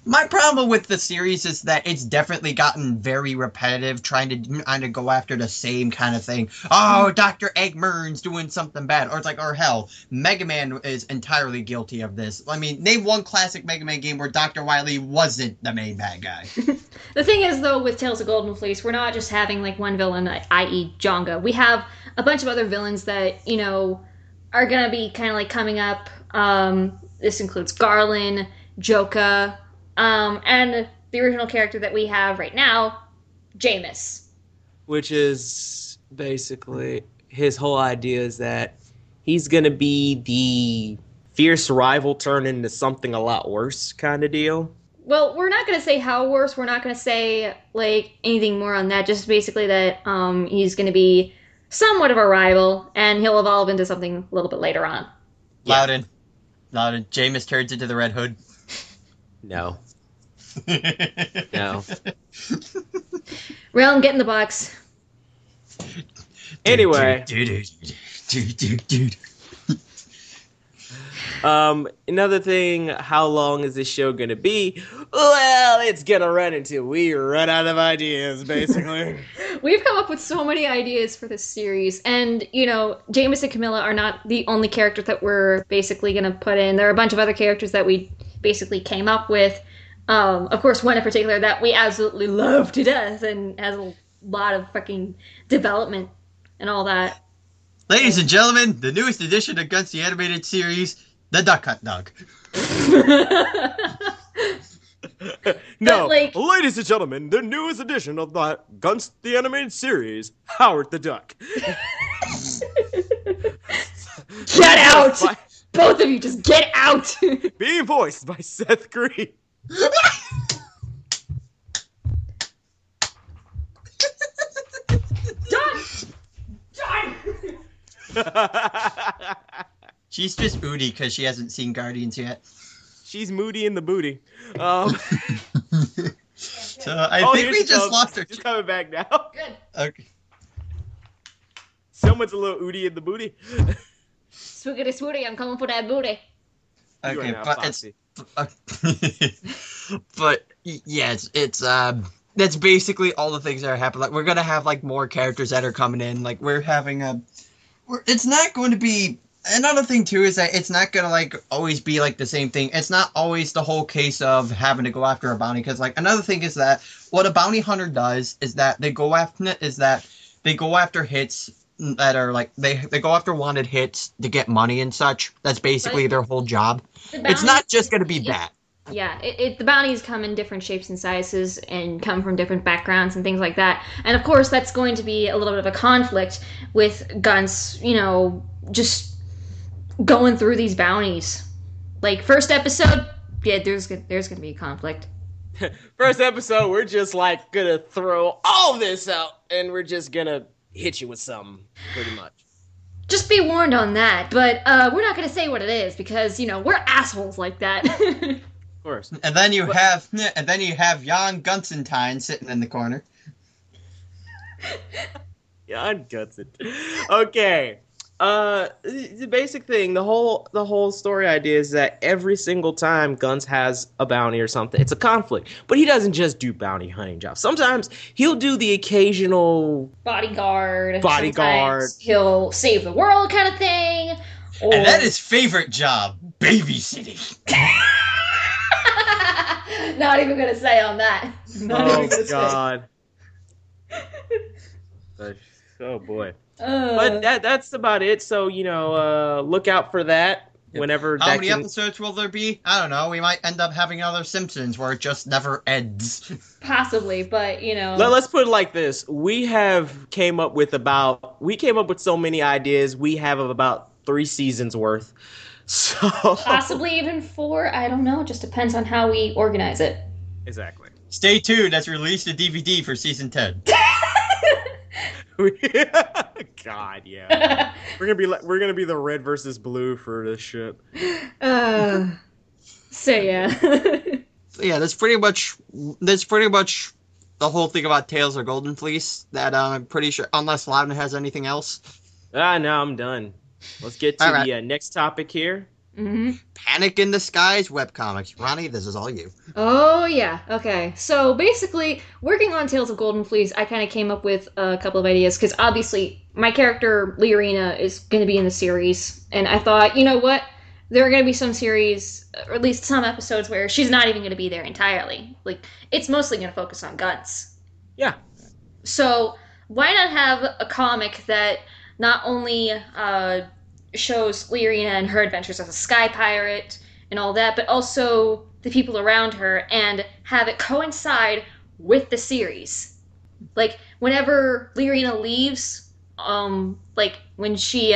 my problem with the series is that it's definitely gotten very repetitive, trying to kind of go after the same kind of thing. Oh, Dr. Eggman's doing something bad. Or it's like, or hell, Mega Man is entirely guilty of this. I mean, name one classic Mega Man game where Dr. Wily wasn't the main bad guy. The thing is, though, with Tales of Golden Fleece, we're not just having like one villain, i.e. Jonga. We have a bunch of other villains that, are going to be kind of like coming up. This includes Garland, Joka, and the original character that we have right now, Jameis. Which is basically, his whole idea is that he's going to be the fierce rival turned into something a lot worse kind of deal. Well, we're not going to say how worse. We're not going to say, like, anything more on that. Just basically that he's going to be somewhat of a rival, and he'll evolve into something a little bit later on. Loudon. Jameis turns into the Red Hood. No. No. Realm, get in the box. Anyway. Another thing, how long is this show gonna be? Well, it's gonna run until we run out of ideas, basically. We've come up with so many ideas for this series, and, Jameis and Camilla are not the only characters that we're basically gonna put in. There are a bunch of other characters that we basically came up with. Of course, one in particular that we absolutely love to death and has a lot of fucking development and all that. Ladies and gentlemen, the newest edition of Guntz the Animated Series, the Duck Hunt Dog. No, ladies and gentlemen, the newest edition of the Guntz the Animated Series, Howard the Duck. Get out! Both of you, just get out! Being voiced by Seth Green. Done! She's just moody because she hasn't seen Guardians yet. She's moody in the booty. So I think we just lost her. She's coming back now. Good. Okay. Someone's a little ooty in the booty. Swoogity swooty, I'm coming for that booty. Okay, but it's... but yes, it's that's basically all the things that are happening. Like, we're gonna have like more characters that are coming in. Like, we're having it's not going to be. Another thing too is that it's not gonna like always be like the same thing. It's not always the whole case of having to go after a bounty, because like another thing is that what a bounty hunter does is that they go after hits that are like they go after wanted hits to get money and such. That's basically their whole job. It's not just gonna be that. Yeah, the bounties come in different shapes and sizes and come from different backgrounds and things like that. And of course, that's going to be a little bit of a conflict with Guns, just going through these bounties. Like, first episode, yeah, there's going to be a conflict. First episode, we're just like gonna throw all this out and we're just gonna hit you with something, pretty much. Just be warned on that, but we're not going to say what it is because, we're assholes like that. Of course. And then you have Jan Gunstentine sitting in the corner. Jan Gunsen. Okay. The basic thing, the whole story idea is that every single time Guns has a bounty or something, it's a conflict. But he doesn't just do bounty hunting jobs. Sometimes he'll do the occasional bodyguard. Bodyguard. He'll save the world kind of thing. Or... And that is favorite job, babysitting. Not even gonna say on that. Oh God. Oh boy. But that's about it. So look out for that whenever. How many episodes will there be? I don't know. We might end up having another Simpsons where it just never ends. Possibly, but Let's put it like this: we came up with so many ideas. We have about 3 seasons worth. So possibly even 4. I don't know. It just depends on how we organize it. Exactly. Stay tuned. As released a DVD for season 10. God, yeah. we're gonna be the red versus blue for this shit. So yeah. So yeah, that's pretty much the whole thing about Tales of Golden Fleece. That I'm pretty sure, unless Loudon has anything else. No, I'm done. Let's get to the next topic here. Mm-hmm. Panic in the Skies webcomics. Ronnie, this is all you. Oh, yeah. Okay. So basically, working on Tales of Golden Fleece, I kind of came up with a couple of ideas because obviously my character, Liarina, is going to be in the series. And I thought, you know what? There are going to be some series, or at least some episodes, where she's not even going to be there entirely. Like, it's mostly going to focus on Guns. Yeah. So why not have a comic that not only shows Liarina and her adventures as a sky pirate and all that, but also the people around her, and have it coincide with the series. Like, whenever Liarina leaves, like, when she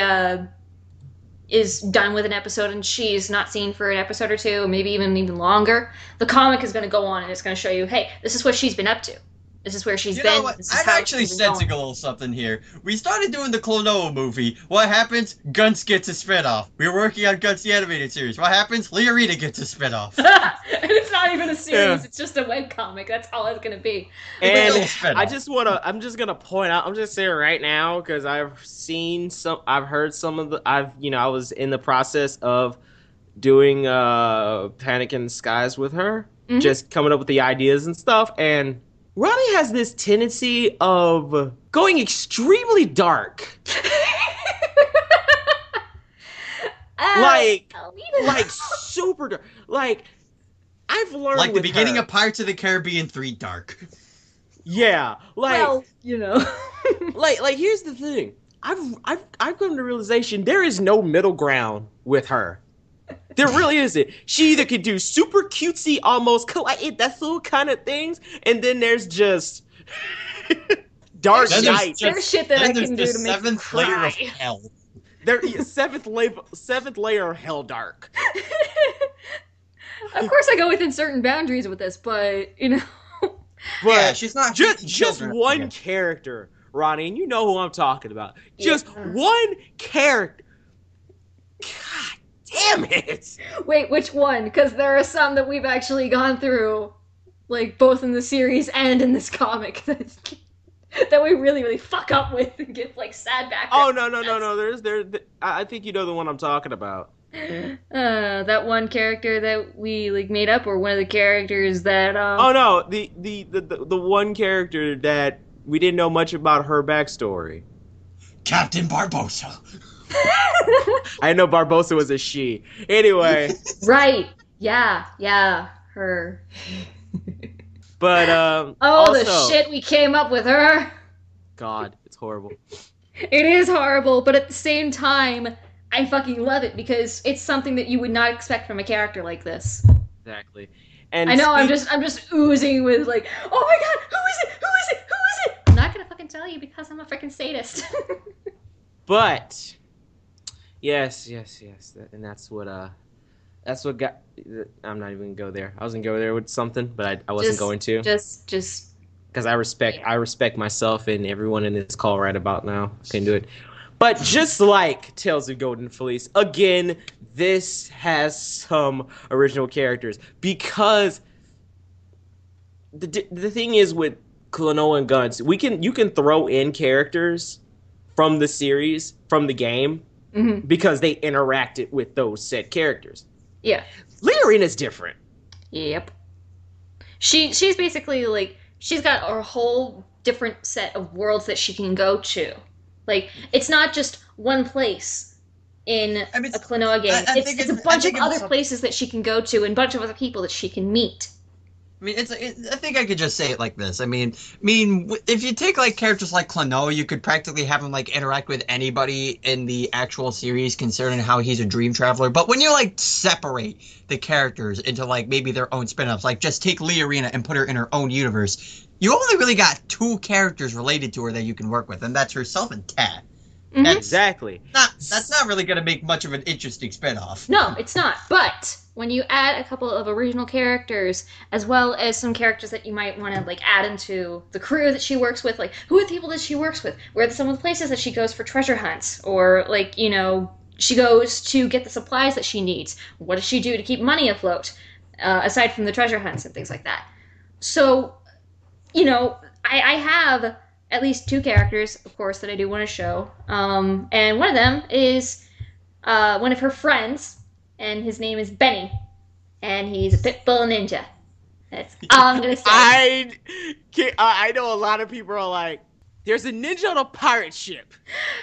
is done with an episode and she's not seen for an episode or 2, maybe even longer, the comic is going to go on and it's going to show you, hey, this is what she's been up to. This is where she's been. You know what? This is I'm how actually she's been sensing a little something here. We started doing the Klonoa movie. What happens? Guns gets a spinoff. We were working on Guns the animated series. What happens? Liarina gets a spinoff. And it's not even a series. Yeah. It's just a webcomic. That's all it's going to be. And spinoff. I'm just gonna point out, I'm just saying right now, because I've heard some of the, I was in the process of doing Panic in the Skies with her, just coming up with the ideas and stuff, and Ronnie has this tendency of going extremely dark. Like super dark. Like, I've learned like the with beginning her, of Pirates of the Caribbean 3 dark. Yeah, like, Well, like here's the thing. I've come to the realization there is no middle ground with her. There really isn't. She either could do super cutesy, almost kawaii, that little kind of things, and then there's just dark night. There's shit that I can do to make you seventh layer cry. of hell. There, seventh layer of hell dark. Of course, I go within certain boundaries with this, but But Yeah, she's not just one character, Ronnie, and you know who I'm talking about. Just one character. God damn it! Wait, which one? Because there are some that we've actually gone through, like both in the series and in this comic that we really fuck up with and get like sad back. Oh no! I think you know the one I'm talking about. That one character that we like made up, or one of the characters that. Oh no! The one character that we didn't know much about her backstory. Captain Barbossa. I know Barbossa was a she. Anyway. Right. Yeah. Her. But oh, also, the shit we came up with her. God, it's horrible. It is horrible, but at the same time, I fucking love it because it's something that you would not expect from a character like this. Exactly. And I know. I'm just oozing with like, oh my god, who is it? Who is it? Who is it? I'm not gonna fucking tell you because I'm a freaking sadist. But yes, and that's what got. I'm not even gonna go there. I was gonna go there with something, but I wasn't going to. Just. Because I respect myself and everyone in this call right about now. I couldn't do it. But just like Tales of Golden Fleece, again, this has some original characters. Because the thing is with Klonoa and Guns, you can throw in characters from the series, from the game, because they interacted with those said characters. Yeah. Leorina's different. Yep. She's basically like, she's got a whole different set of worlds that she can go to. Like, it's not just one place in a Klonoa game. It's a bunch of other places that she can go to and a bunch of other people that she can meet. I mean, I think I could just say it like this. I mean, if you take like characters like Klonoa, you could practically have him like interact with anybody in the actual series, considering how he's a dream traveler. But when you like separate the characters into like maybe their own spin-offs, like just take Leorina and put her in her own universe, you only really got 2 characters related to her that you can work with, and that's herself and Tat. Exactly. That's not really going to make much of an interesting spin-off. No, it's not. But when you add a couple of original characters, as well as some characters that you might want to like add into the crew that she works with, like who are the people that she works with? Where are some of the places that she goes for treasure hunts? Or like, you know, she goes to get the supplies that she needs. What does she do to keep money afloat? Aside from the treasure hunts and things like that. So, you know, I have at least 2 characters, of course, that I do want to show. And one of them is one of her friends, and his name is Benny. And he's a pit bull ninja. That's all I'm going to say. I know a lot of people are like, there's a ninja on a pirate ship.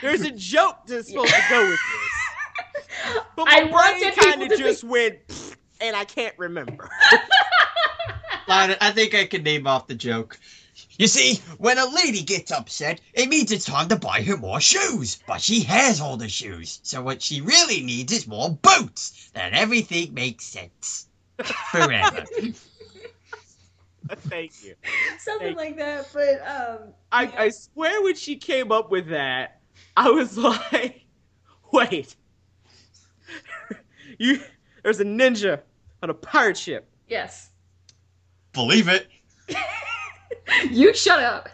There's a joke that's supposed to go with this. But my brain kind of just went, and I can't remember. I think I can name off the joke. You see, when a lady gets upset, it means it's time to buy her more shoes. But she has all the shoes, so what she really needs is more boots. Then everything makes sense. Forever. Thank you. Something like that, but I swear when she came up with that, I was like, wait. There's a ninja on a pirate ship. yes. Believe it. You shut up.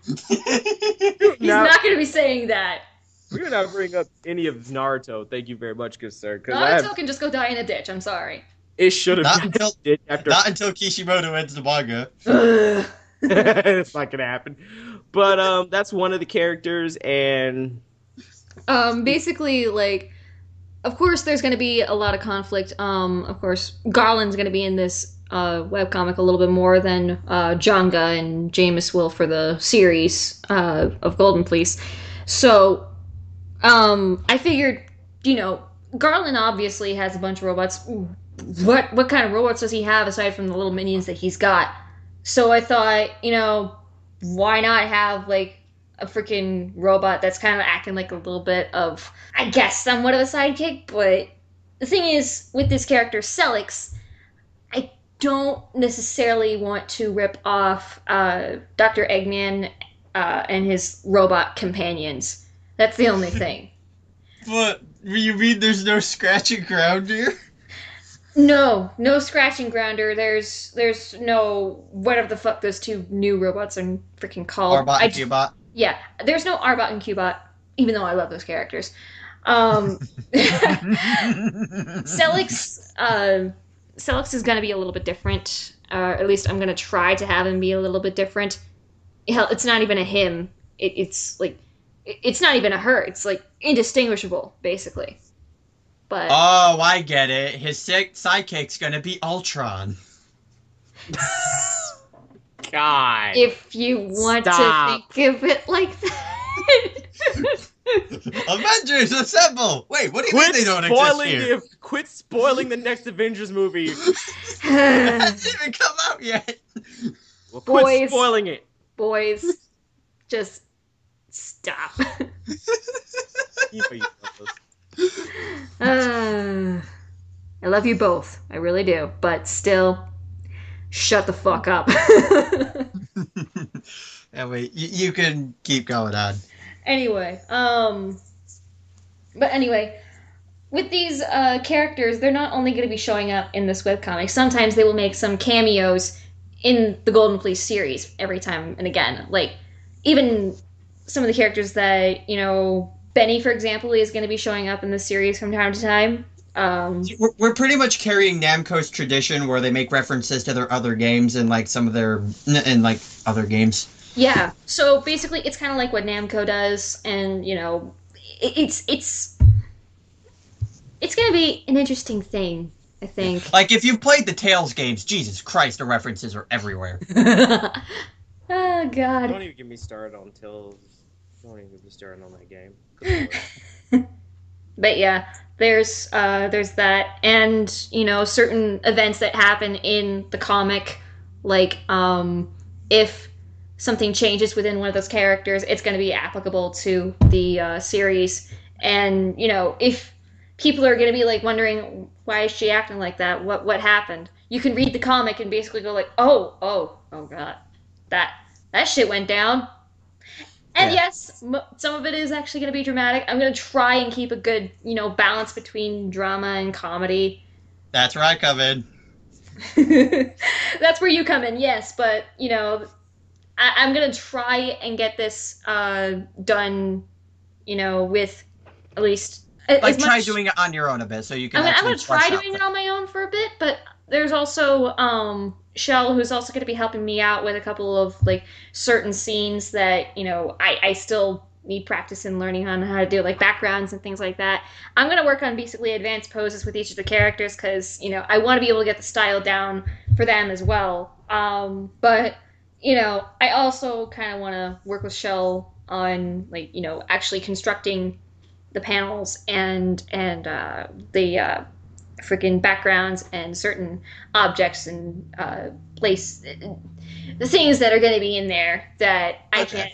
He's not going to be saying that. We do not bring up any of Naruto. Thank you very much, good sir. Naruto can just go die in a ditch. I'm sorry. It should have been not until Kishimoto ends the manga. It's not gonna happen. But that's one of the characters, and basically, like, of course, there's going to be a lot of conflict. Of course, Garland's going to be in this webcomic a little bit more than Jonga and Jameis will for the series of Golden Fleece. So, I figured, you know, Garland obviously has a bunch of robots. What kind of robots does he have aside from the little minions that he's got? So I thought, you know, why not have, like, a freaking robot that's kind of acting like a little bit of, I guess, somewhat of a sidekick, but the thing is, with this character, Celix, I don't necessarily want to rip off Dr. Eggman and his robot companions. That's the only thing. But you mean there's no scratching ground here? No scratching grounder. There's no whatever the fuck those 2 new robots are freaking called. Arbot and Cubot. Yeah, there's no Arbot and Cubot, even though I love those characters. Celix is going to be a little bit different. At least I'm going to try to have him be a little bit different. Hell, it's not even a him. It's like, it's not even a her. It's like indistinguishable, basically. But oh, I get it. His sidekick's going to be Ultron. God. If you want to think of it like that. Avengers assemble! Wait, what do you mean they don't exist here? Quit spoiling the next Avengers movie. It hasn't even come out yet. Well, quit spoiling it. Boys, just stop. I love you both. I really do. But still, shut the fuck up. Anyway, you can keep going on. Anyway, but anyway, with these characters, they're not only going to be showing up in this webcomic. Sometimes they will make some cameos in the Golden Fleece series every time and again. Like, even some of the characters that, Benny, for example, is going to be showing up in the series from time to time. We're pretty much carrying Namco's tradition where they make references to their other games and like some of their other games. Yeah. So basically, it's kind of like what Namco does, and it's going to be an interesting thing, I think. Like if you've played the Tales games, Jesus Christ, the references are everywhere. Oh God. Don't even get me started on Tales. Don't even get me started on that game. But yeah, there's that, and certain events that happen in the comic, like if something changes within one of those characters, it's going to be applicable to the series. And if people are going to be like wondering why is she acting like that, what happened, you can read the comic and basically go like, oh God, that shit went down. And yes, some of it is actually going to be dramatic. I'm going to try and keep a good, balance between drama and comedy. That's where I come in. That's where you come in, yes. But, I'm going to try and get this done, with at least... Like, try doing it on your own a bit so you can I'm going to try doing it on my own for a bit, but there's also... Shell, who's also going to be helping me out with a couple of like certain scenes that I still need practice in learning on how to do, like backgrounds and things like that. I'm going to work on basically advanced poses with each of the characters because I want to be able to get the style down for them as well. But I also kind of want to work with Shell on like actually constructing the panels and the freaking backgrounds and certain objects and place the things that are going to be in there that I can't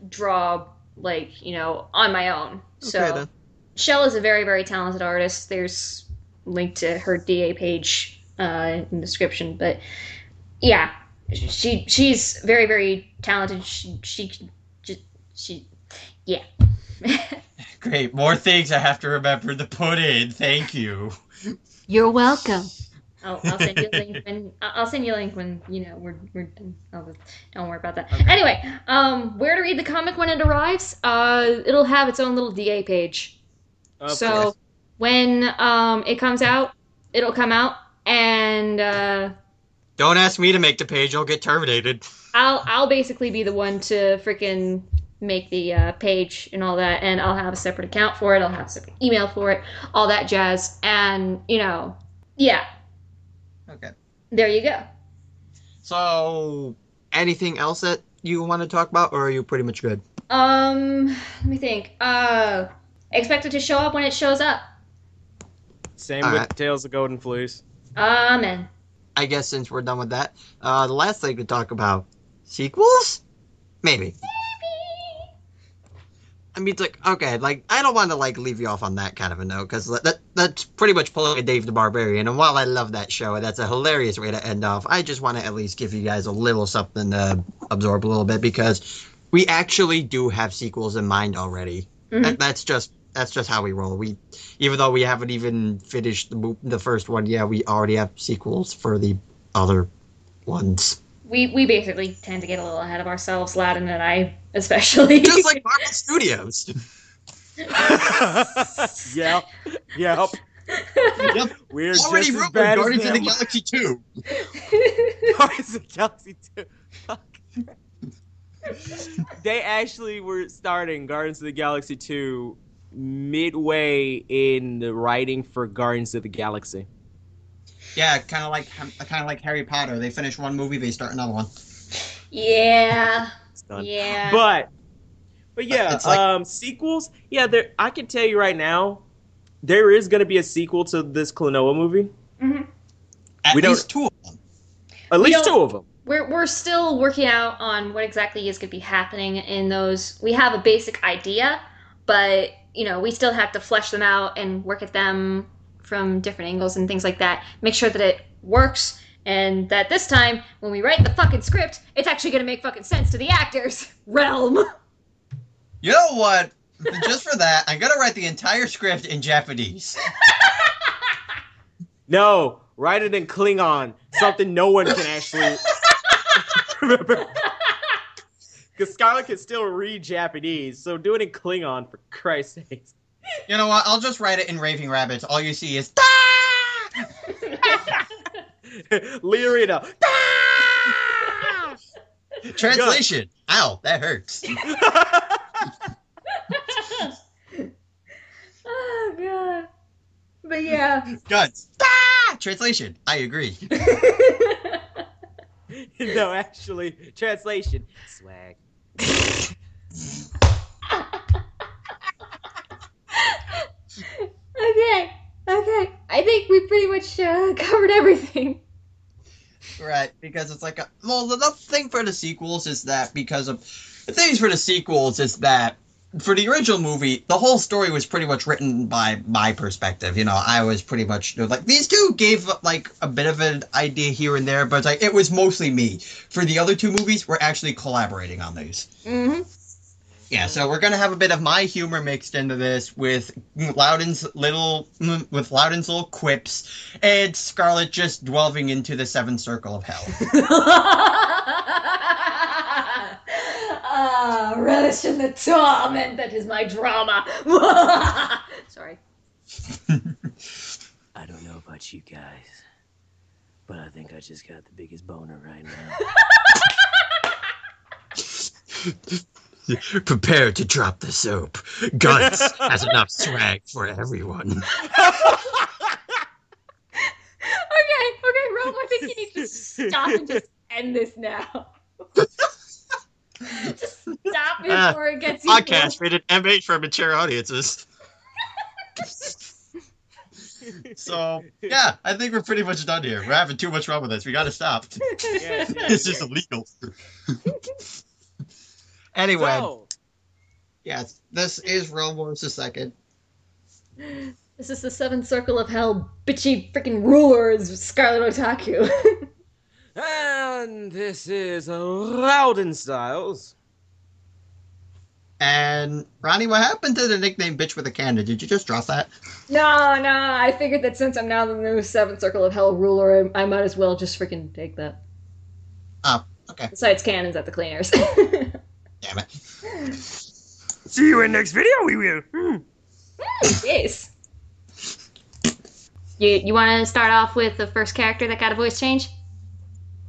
draw like on my own. So then. Shell is a very, very talented artist. There's a link to her DA page in the description, but yeah, she's very, very talented. She yeah. Great, more things I have to remember to put in. Thank you. You're welcome. I'll send you a link when we're done. Don't worry about that. Okay. Anyway, where to read the comic when it arrives? It'll have its own little DA page. So when it comes out, it'll come out, and don't ask me to make the page. I'll get terminated. I'll basically be the one to freaking make the page and all that, and I'll have a separate account for it. I'll have a separate email for it, all that jazz, and yeah. Okay. There you go. So, anything else that you want to talk about, or are you pretty much good? Let me think. Expect it to show up when it shows up. Same with Tales of Golden Fleece. Amen. I guess since we're done with that, the last thing to talk about, sequels? Maybe. I mean, it's like, okay, like, I don't want to, like, leave you off on that kind of a note, because that's pretty much pulling a Dave the Barbarian, and while I love that show, and that's a hilarious way to end off, I just want to at least give you guys a little something to absorb a little bit, because we actually do have sequels in mind already. Mm-hmm. That's just how we roll. Even though we haven't even finished the first one, yeah, we already have sequels for the other ones. We basically tend to get a little ahead of ourselves, Ladin and I, especially. Just like Marvel Studios. Yep. We're already just as bad as Guardians of the Galaxy 2. Guardians of the Galaxy 2. They actually were starting Guardians of the Galaxy 2 midway in the writing for Guardians of the Galaxy. Yeah, kind of like Harry Potter. They finish one movie, they start another one. Yeah. Yeah. But yeah, it's like, sequels. Yeah, I can tell you right now, there is going to be a sequel to this Klonoa movie. Mm-hmm. At least two of them. At least two of them. We're still working out on what exactly is going to be happening in those. We have a basic idea, but we still have to flesh them out and work at them from different angles and things like that. Make sure that it works, and that this time, when we write the fucking script, it's actually gonna make fucking sense to the actors. Realm. You know what? Just for that, I'm gonna write the entire script in Japanese. No, write it in Klingon. Something no one can actually remember. Because Scarlett can still read Japanese, so do it in Klingon, for Christ's sake. You know what? I'll just write it in Raving Rabbits. All you see is Leorino. Translation. Ow, that hurts. Oh god. But yeah. Guns. Translation. I agree. No, actually, translation. Swag. Okay. I think we pretty much covered everything. Right, because it's like, well, the thing for the sequels is that for the original movie, the whole story was pretty much written by my perspective. You know, I was pretty much like, these two gave like a bit of an idea here and there, but it's like it was mostly me. For the other two movies, we're actually collaborating on these. Mm-hmm. Yeah, so we're gonna have a bit of my humor mixed into this with Loudon's little quips and Scarlett just delving into the seventh circle of hell. Relish in the torment that is my drama. Sorry. I don't know about you guys, but I think I just got the biggest boner right now. Prepare to drop the soap. Guns has enough swag for everyone. Okay, Rome, I think you need to stop and just end this now. Just stop before it gets you. Podcast rated M8 for mature audiences. So, yeah, I think we're pretty much done here. We're having too much fun with this. We gotta stop. It's just illegal. Anyway, yes, this is Realm Wars the Second. This is the seventh circle of hell, bitchy freaking rulers, Scarlet Otaku. And this is Loudon Styles. And Ronnie, what happened to the nickname "Bitch with a Cannon"? Did you just drop that? No, I figured that since I'm now the new seventh circle of hell ruler, I might as well just freaking take that. Oh, okay. Besides cannons at the cleaners. Damn it. See you in next video, we will. Yes. You want to start off with the first character that got a voice change?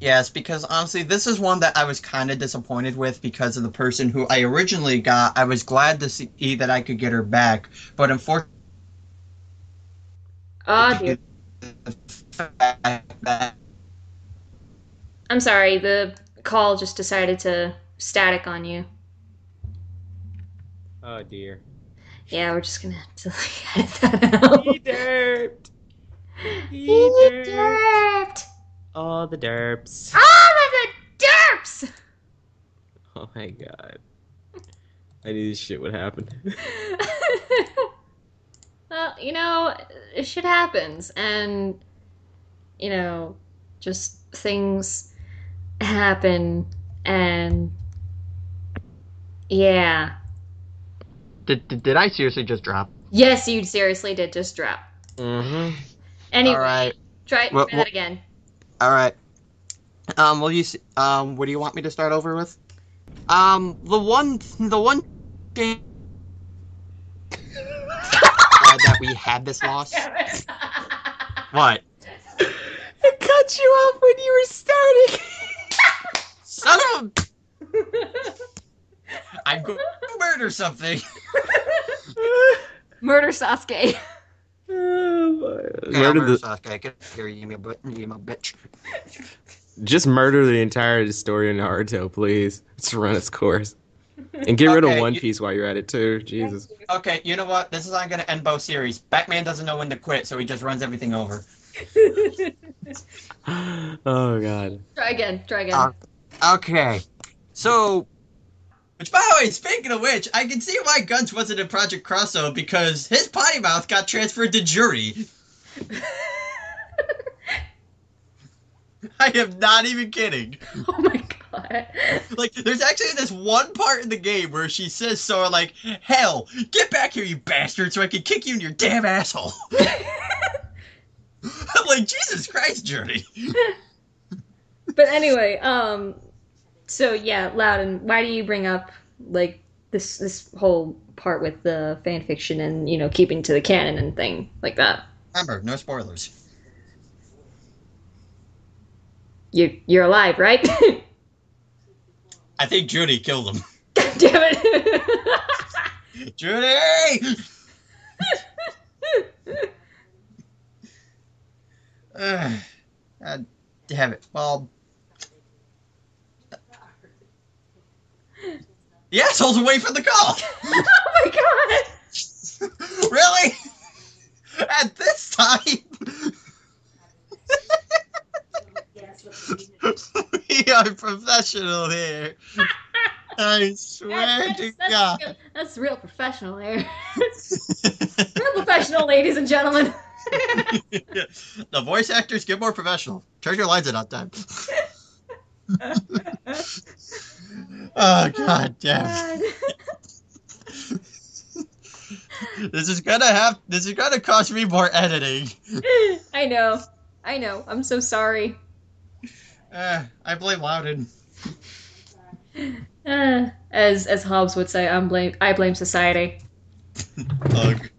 Yes, because honestly, this is one that I was kind of disappointed with because of the person who I originally got. I was glad to see that I could get her back, but unfortunately... Oh, dear. I'm sorry, the call just decided to static on you. Oh, dear. Yeah, we're just gonna have to edit that out. He derped. He derped. All the derps. All of the derps! Oh my god. I knew this shit would happen. Well, shit happens, and, just things happen, and, yeah. Did I seriously just drop? Yes, you seriously did just drop. Mm-hmm. Anyway, All right. try that again. All right. What do you want me to start over with? The one thing that we had this loss. What? I cut you off when you were starting. Son of a... I'm going to murder something. Murder Sasuke. Murder Sasuke. I can hear you, you bitch. Just murder the entire story in Naruto, please. Let's run its course. And get rid of One Piece while you're at it, too. Jesus. Okay, you know what? This is how I'm going to end both series. Batman doesn't know when to quit, so he just runs everything over. Oh, God. Try again. Okay. So... Which, by the way, speaking of which, I can see why Guns wasn't in Project Crossover because his potty mouth got transferred to Jury. I am not even kidding. Oh my god. Like, there's actually this one part in the game where she says so like, hell, get back here, you bastard, so I can kick you in your damn asshole. I'm like, Jesus Christ, Journey. But anyway, so yeah, Loudon, why do you bring up like this whole part with the fan fiction and, you know, keeping to the canon and thing like that? Remember, no spoilers. You're alive, right? I think Judy killed him. God damn it. Judy! God damn it. Well, the asshole's away from the call. Oh my god. Really? At this time? We are professional here. I swear to God. That's real professional there. Real professional, ladies and gentlemen. The voice actors get more professional. Turn your lights on time. Oh God damn. This is gonna cost me more editing. I know. I'm so sorry. I blame Loudon. As Hobbes would say, I blame society. Ugh.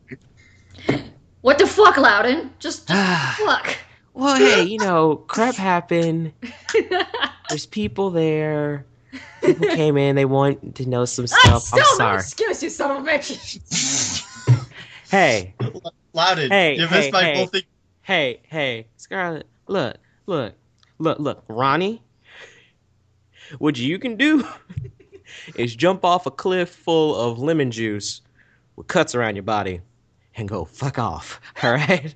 What the fuck, Loudon? Just fuck. Well, hey, you know, crap happened. There's people there. People came in. They want to know some stuff. I'm sorry. Excuse you, son of a bitch. Hey. Loudon, Hey, you missed my whole thing. Hey, Scarlett, look, Ronnie, what you can do is jump off a cliff full of lemon juice with cuts around your body and go fuck off, all right?